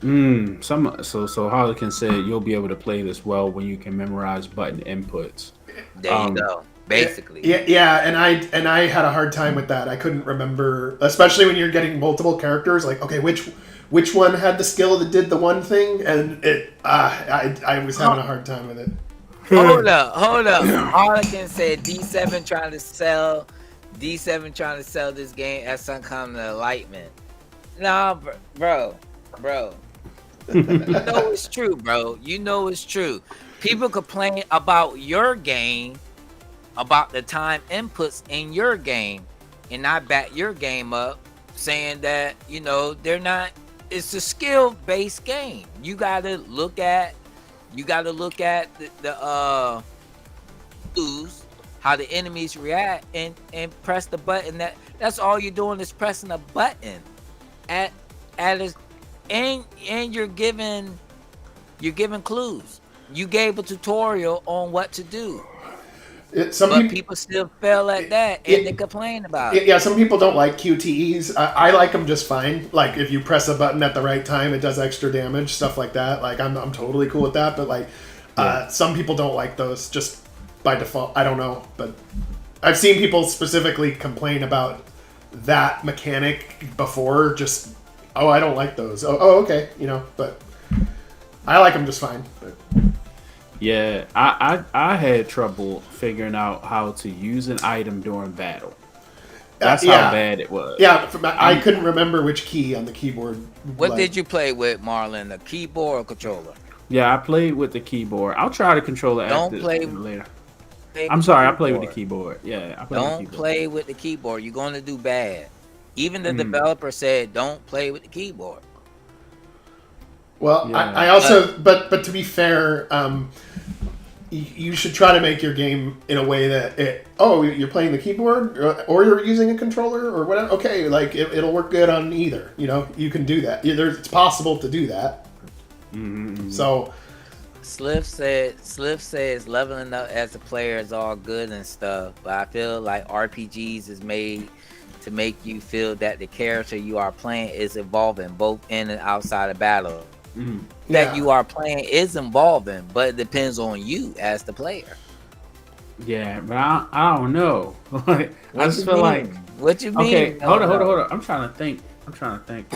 thing. So Harlequin said you'll be able to play this well when you can memorize button inputs. There you go. Basically. Yeah, and I had a hard time with that. I couldn't remember, especially when you're getting multiple characters. Like, okay, which one had the skill that did the one thing? And I was having a hard time with it. Hold up. Harlequin said D7 trying to sell this game as some kind of enlightenment. Nah, bro. You know it's true, bro. You know it's true. People complain about your game, about the time inputs in your game, and I back your game up, saying that they're not. It's a skill-based game. You gotta look at the clues, how the enemies react, and press the button. That's all you're doing is pressing a button and you're given clues. You gave a tutorial on what to do. People still fail at that, and they complain about it. Yeah, some people don't like QTEs. I like them just fine. Like, if you press a button at the right time, it does extra damage, stuff like that. Like, I'm totally cool with that. But some people don't like those just by default. I don't know, but I've seen people specifically complain about that mechanic before, just Oh, I don't like those. Oh, okay. You know, but I like them just fine. But. Yeah, I had trouble figuring out how to use an item during battle. That's how bad it was. Yeah, I couldn't remember which key on the keyboard. What did you play with, Marlon? The keyboard or controller? Yeah, I played with the keyboard. I'll try to control it later. I'm sorry, I play with the keyboard. Yeah, I play with the keyboard. Play with the keyboard. You're going to do bad. Even the developer said, "Don't play with the keyboard." Well, I also, but to be fair, you should try to make your game in a way that you're playing the keyboard or you're using a controller or whatever. Okay, like it'll work good on either. You know, you can do that. It's possible to do that. Mm-hmm. So, Sliff says leveling up as a player is all good and stuff, but I feel like RPGs is made to make you feel that the character you are playing is evolving both in and outside of battle. Mm-hmm. That you are playing is evolving, but it depends on you as the player. Yeah, but I don't know. I just feel like, what you mean? Okay, hold on. I'm trying to think.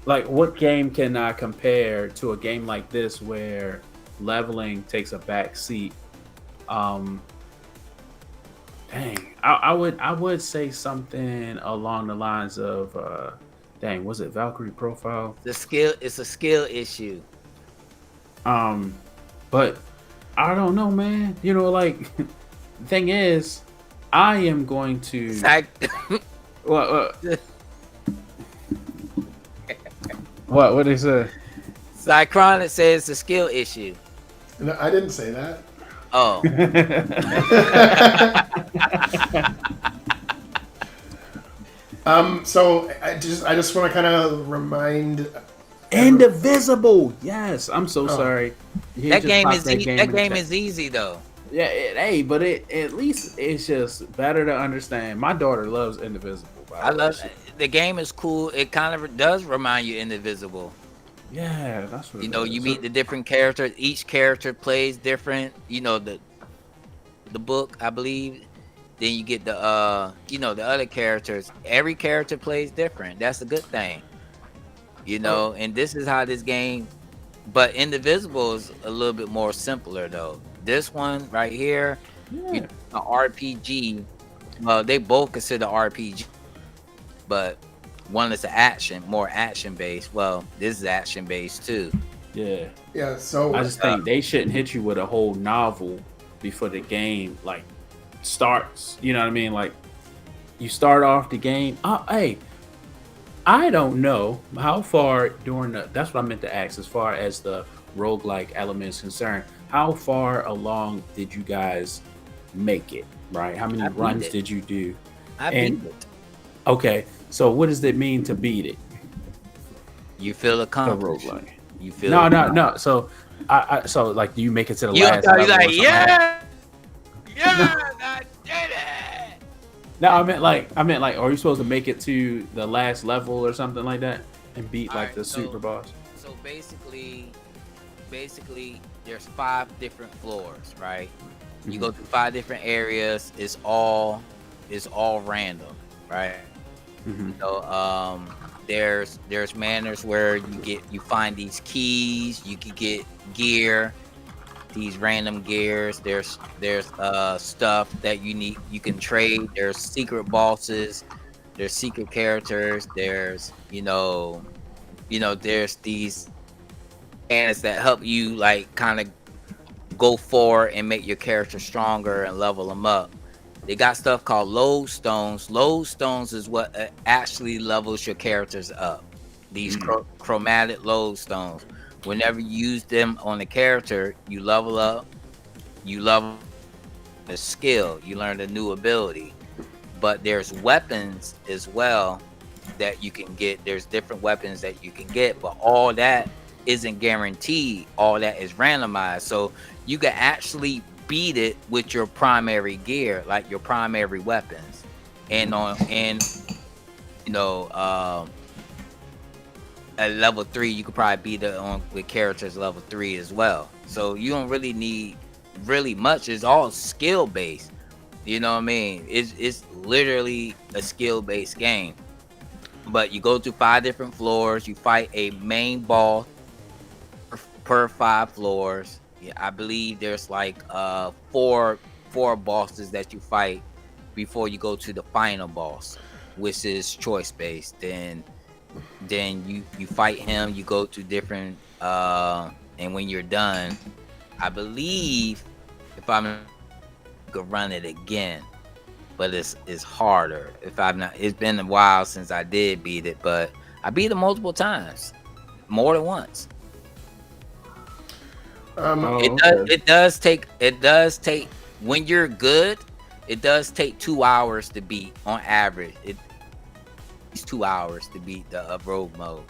Like, what game can I compare to a game like this where leveling takes a back seat? I would say something along the lines of was it Valkyrie Profile? It's a skill issue. But I don't know, man. You know, like the thing is, I am going to What they say? Psychronic says it's a skill issue. No, I didn't say that. Oh. So I just want to kind of remind. Indivisible. Yes, I'm so sorry. That game is easy though. Yeah, but at least it's just better to understand. My daughter loves Indivisible. I love it. The game is cool. It kind of does remind you Indivisible. Yeah, that's what you meet the different characters. Each character plays different. You know the book, I believe. Then you get the the other characters. Every character plays different. That's a good thing. And this is how this game. But Indivisible is a little bit more simpler though. This one right here, an RPG. Well, they both consider RPG, but one is more action based. Well, this is action based too. Yeah. Yeah. So I just think they shouldn't hit you with a whole novel before the game starts. You know what I mean? Like, you start off the game. I don't know how far that's what I meant to ask, as far as the roguelike element is concerned. How far along did you guys make it, right? How many runs did you do? I beat it. Okay, so what does it mean to beat it? You feel accomplished. You feel no. So so like, do you make it to the last level? You're like, yeah, I did it. No, I meant like, are you supposed to make it to the last level or something like that and beat the super boss? So basically, there's 5 different floors, right? Mm-hmm. You go through 5 different areas. It's all random, right? Mm-hmm. So there's manners where you find these keys. You can get gear. These random gears. There's stuff that you can trade. There's secret bosses. There's secret characters. There's there's these mechanics that help you kind of go forward and make your character stronger and level them up. They got stuff called lodestones. Lodestones is what actually levels your characters up. These chromatic lodestones. Whenever you use them on the character, you level up. You level the skill. You learn a new ability. But there's weapons as well that you can get. There's different weapons that you can get, but all that isn't guaranteed. All that is randomized. So you can actually beat it with your primary gear, like your primary weapons. At level 3, you could probably beat it with characters level 3 as well. So you don't really need really much. It's all skill based. You know what I mean? It's literally a skill based game. But you go through 5 different floors. You fight a main boss per 5 floors. Yeah, I believe there's like four bosses that you fight before you go to the final boss, which is choice based. Then you fight him. You go to different and when you're done, I believe if I'm you could run it again, but it's harder. If I'm not, it's been a while since I did beat it, but I beat it multiple times, more than once. It does take when you're good. It does take 2 hours to beat on average. It's 2 hours to beat the rogue mode.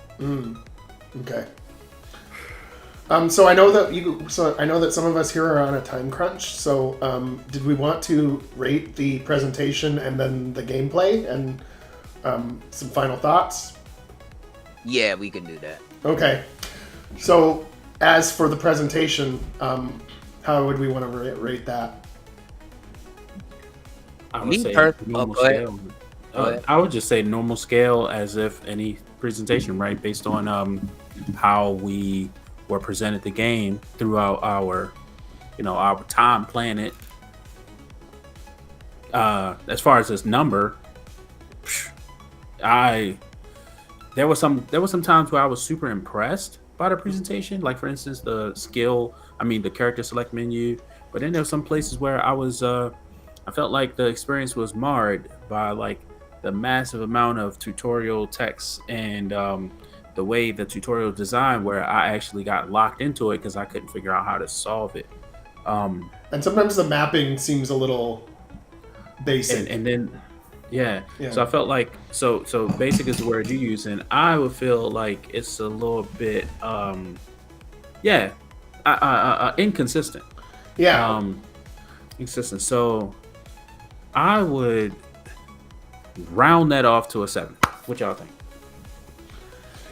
Okay. So I know that some of us here are on a time crunch. So did we want to rate the presentation and then the gameplay and some final thoughts? Yeah, we can do that. Okay. So as for the presentation, how would we want to rate that? I would say normal scale. I would just say normal scale, as if any presentation, right? Based on how we were presented the game throughout our time playing it. As far as this number, there was some times where I was super impressed by the presentation. Like, for instance, the character select menu. But then there were some places where I felt like the experience was marred by like the massive amount of tutorial text and the way the tutorial design, where I actually got locked into it because I couldn't figure out how to solve it. And sometimes the mapping seems a little basic. And then, yeah. So I felt like so basic is the word you use, and I would feel like it's a little bit inconsistent. Yeah. Inconsistent. So I would round that off to a 7. What y'all think?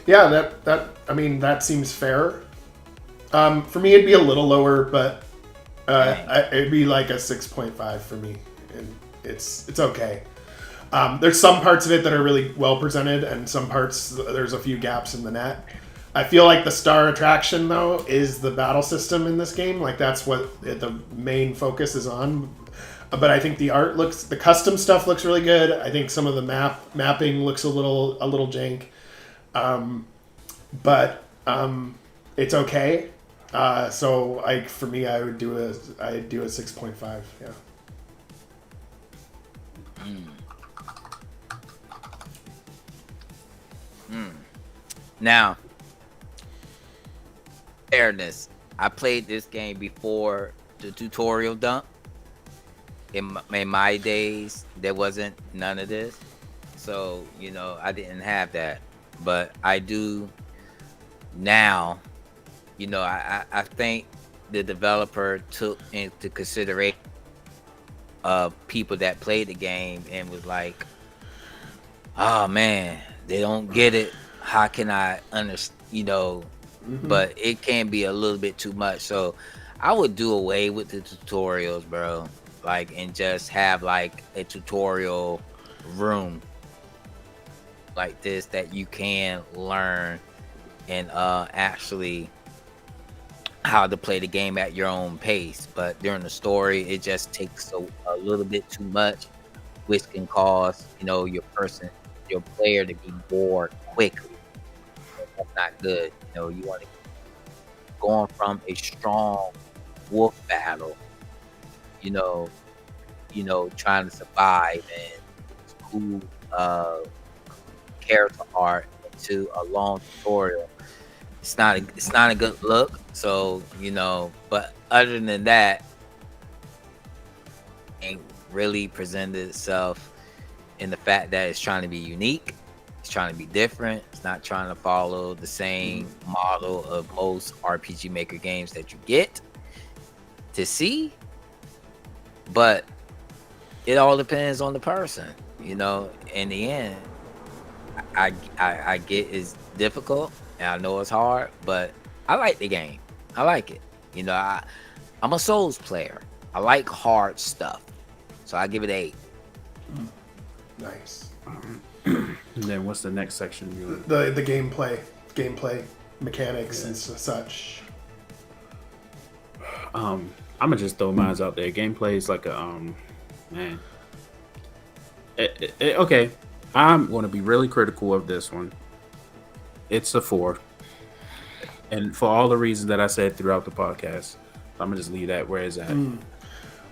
Yeah, that seems fair. For me, it'd be a little lower, but it'd be like a 6.5 for me, and it's okay. There's some parts of it that are really well presented, and some parts there's a few gaps in the net. I feel like the star attraction though is the battle system in this game. Like that's what the main focus is on. But I think the custom stuff looks really good. I think some of the mapping looks a little jank. But it's okay. So for me, I'd do a 6.5. Yeah. Now, fairness. I played this game before the tutorial dump. In my days, there wasn't none of this. So, I didn't have that. But I do now. I think the developer took into consideration people that played the game and was like, oh man, they don't get it. How can I understand? But it can be a little bit too much. So I would do away with the tutorials, bro. And just have like a tutorial room like this that you can learn and actually how to play the game at your own pace. But during the story, it just takes a little bit too much, which can cause your player to be bored quickly. That's not good. You want to going from a strong wolf battle, trying to survive and cool character art into a long tutorial. It's not a good look. So but other than that, it really presented itself in the fact that it's trying to be unique. It's trying to be different. It's not trying to follow the same model of most RPG Maker games that you get to see. But it all depends on the person. In the end, I get it's difficult and I know it's hard, but I like the game. I like it. I'm a Souls player. I like hard stuff, so I give it 8. Nice. And then what's the next section? The gameplay mechanics and such. I'm gonna just throw mine out there. Gameplay is like a man. Okay, I'm gonna be really critical of this one. It's a 4, and for all the reasons that I said throughout the podcast, I'm gonna just leave that where it's at.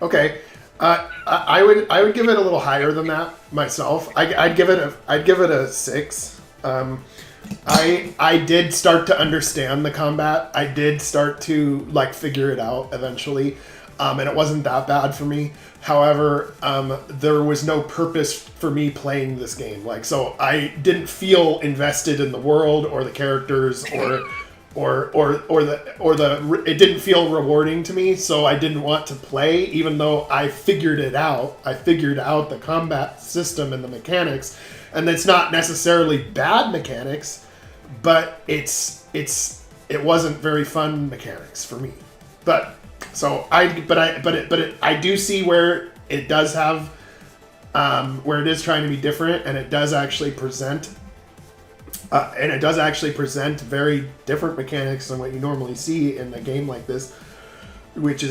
Okay, I would give it a little higher than that myself. I'd give it a 6. I did start to understand the combat. I did start to like figure it out eventually, and it wasn't that bad for me. However, there was no purpose for me playing this game. Like, so I didn't feel invested in the world or the characters or it didn't feel rewarding to me. So I didn't want to play, even though I figured it out. I figured out the combat system and the mechanics, and it's not necessarily bad mechanics, but it wasn't very fun mechanics for me. But so I do see where it does have where it is trying to be different, and it does actually present very different mechanics than what you normally see in a game like this, which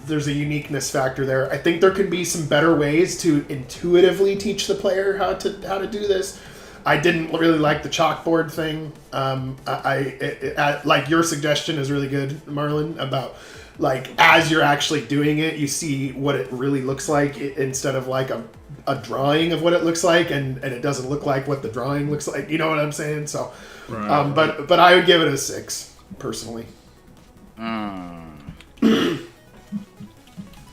there's a uniqueness factor there. I think there could be some better ways to intuitively teach the player how to do this. I didn't really like the chalkboard thing. Like your suggestion is really good, Marlon, about like as you're actually doing it, you see what it really looks like instead of like a drawing of what it looks like, and it doesn't look like what the drawing looks like. You know what I'm saying? So, right. But I would give it a 6 personally.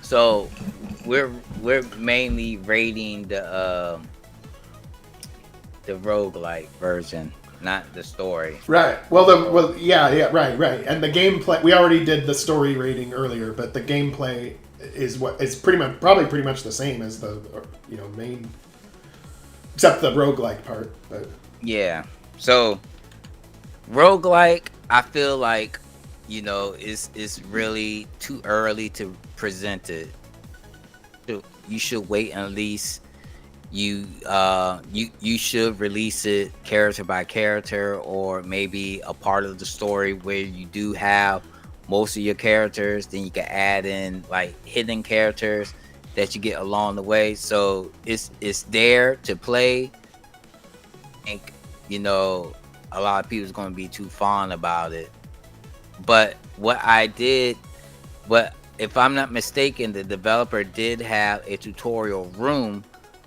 So we're mainly rating the roguelike version, not the story. Right. Right. And the gameplay, we already did the story rating earlier, but the gameplay is probably pretty much the same as the main, except the roguelike part. But yeah. So roguelike, I feel like is really too early to present it. You should wait at least. You should release it character by character, or maybe a part of the story where you do have most of your characters, then you can add in like hidden characters that you get along the way. So it's there to play. I think a lot of people's going to be too fond about it. But if I'm not mistaken, the developer did have a tutorial room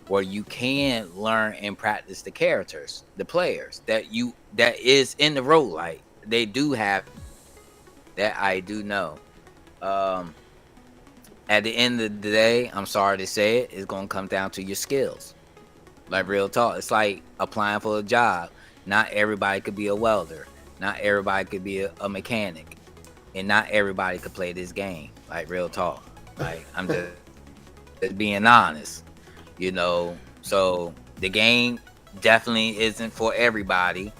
where you can learn and practice the characters, the players that is in the roguelike. They do have that, I do know. At the end of the day, I'm sorry to say it's gonna come down to your skills. Like real talk. It's like applying for a job. Not everybody could be a welder. Not everybody could be a mechanic. And not everybody could play this game. Like real talk. Like I'm just being honest. So the game definitely isn't for everybody.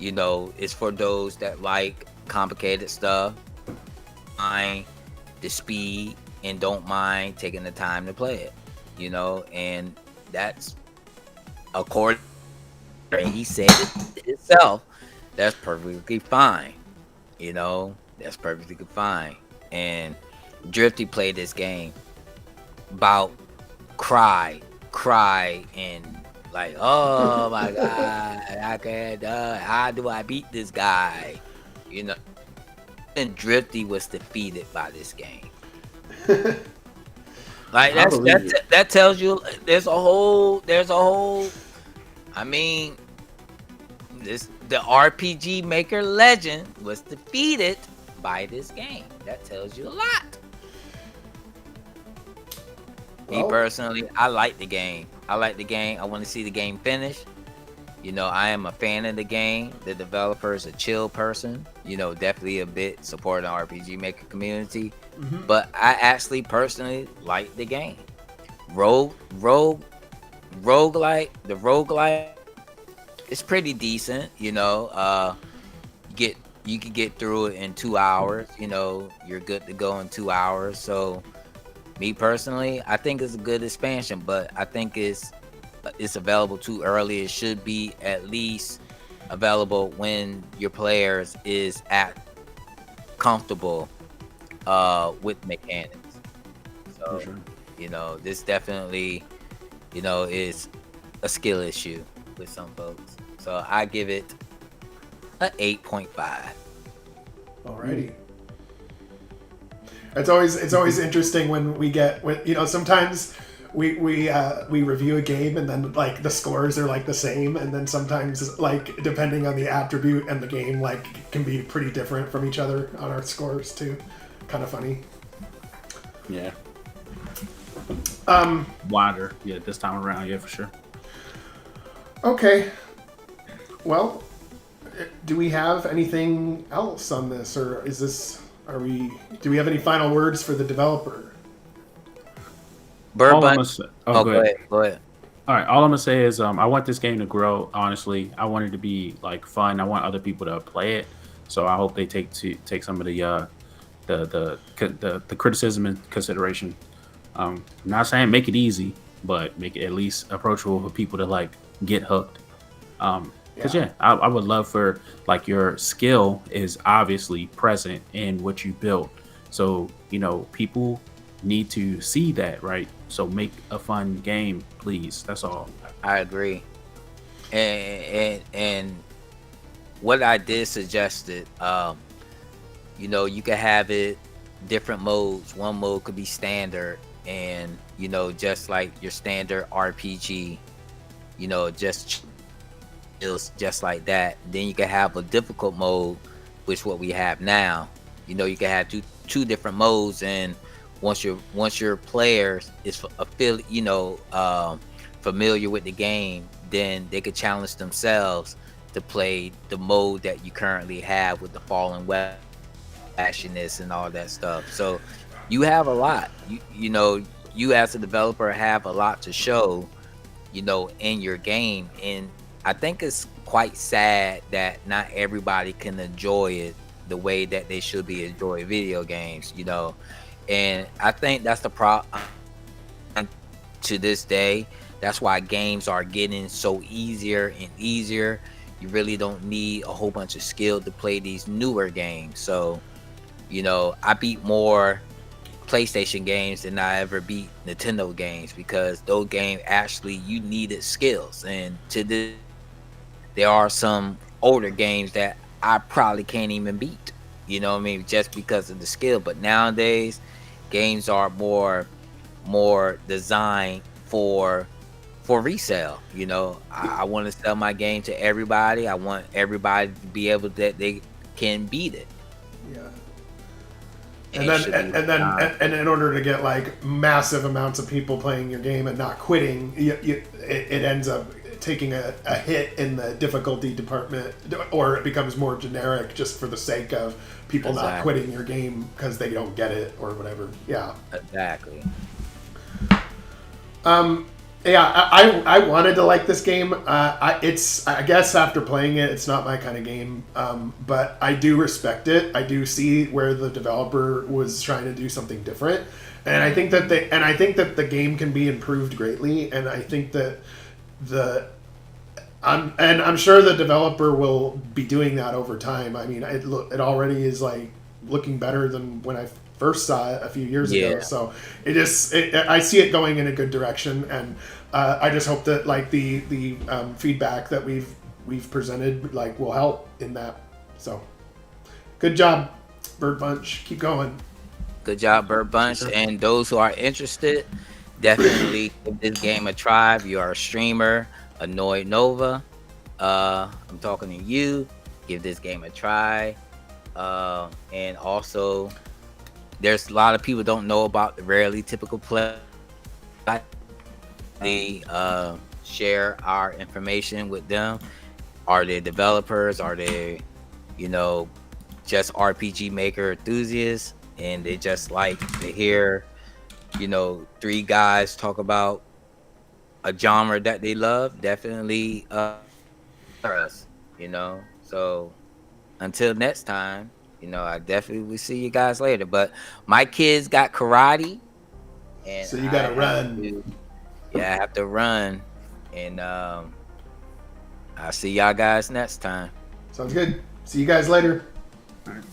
It's for those that like complicated stuff, mind the speed, and don't mind taking the time to play it. And that's according, he said it himself, that's perfectly fine. That's perfectly fine. And Drifty played this game about cry and like, oh my god, I can't how do I beat this guy? And Drifty was defeated by this game. Like that tells you there's a whole I mean, the RPG Maker legend was defeated by this game. That tells you a lot. Me personally, I like the game. I want to see the game finish. I am a fan of the game. The developer is a chill person. Definitely a bit supporting the RPG Maker community. Mm-hmm. But I actually personally like the game. Roguelike, it's pretty decent. You can get through it in 2 hours. You're good to go in 2 hours. So me personally, I think it's a good expansion, but I think it's it's available too early. It should be at least available when your players is at comfortable with mechanics. For So, sure. this definitely, is a skill issue with some folks. So I give it a 8.5. Alrighty. It's always interesting when sometimes we review a game and then like the scores are like the same, and then sometimes like depending on the attribute and the game like can be pretty different from each other on our scores too. Kind of funny. Yeah. Wider. Yeah, this time around. Yeah, for sure. Okay. Well, do we have anything else on this, or do we have any final words for the developer? All I'm gonna BirdBunch. say. Oh, Go go ahead. ahead. Go ahead. All right. All I'm gonna say is, I want this game to grow. Honestly, I want it to be like fun. I want other people to play it. So I hope they take some of the criticism in consideration. I'm not saying make it easy, but make it at least approachable for people to like get hooked. Because I would love for like your skill is obviously present in what you built. So people need to see that, right? So make a fun game, please. That's all. I agree. And what I did suggested, you could have it different modes. One mode could be standard, and just like your standard RPG, just like that. Then you can have a difficult mode, which what we have now. You can have two different modes, and once your players is familiar with the game, then they could challenge themselves to play the mode that you currently have with the fallen weapon, flashiness, and all that stuff. So you have a lot. You as a developer have a lot to show, in your game. And I think it's quite sad that not everybody can enjoy it the way that they should be enjoy video games, And I think that's the problem to this day. That's why games are getting so easier and easier. You really don't need a whole bunch of skill to play these newer games. So, I beat more PlayStation games than I ever beat Nintendo games, because those games actually you needed skills. And to this, there are some older games that I probably can't even beat. You know what I mean? Just because of the skill. But nowadays, games are more designed for resale. I want to sell my game to everybody. I want everybody to be able that they can beat it. Yeah. And And in order to get like massive amounts of people playing your game and not quitting, it ends up taking a hit in the difficulty department, or it becomes more generic just for the sake of people not quitting your game because they don't get it or whatever. Yeah. Exactly. I wanted to like this game. I guess after playing it, it's not my kind of game. But I do respect it. I do see where the developer was trying to do something different, and I think that the game can be improved greatly. And I think that I'm sure the developer will be doing that over time. I mean, it already is like looking better than when I first saw it a few years ago. So I see it going in a good direction, and I just hope that like the feedback that we've presented like will help in that. So good job, BirdBunch. Keep going. Good job, BirdBunch. Sure. And those who are interested, definitely give this game a try. If you are a streamer, Annoyed Nova, I'm talking to you. Give this game a try. And also, there's a lot of people don't know about the Rarely Typical Play. They share our information with them. Are they developers? Are they, just RPG maker enthusiasts? And they just like to hear, three guys talk about a genre that they love. Definitely us, So until next time, I definitely will see you guys later. But my kids got karate, and so you gotta run. I have to run, And I'll see y'all guys next time. Sounds good. See you guys later. All right.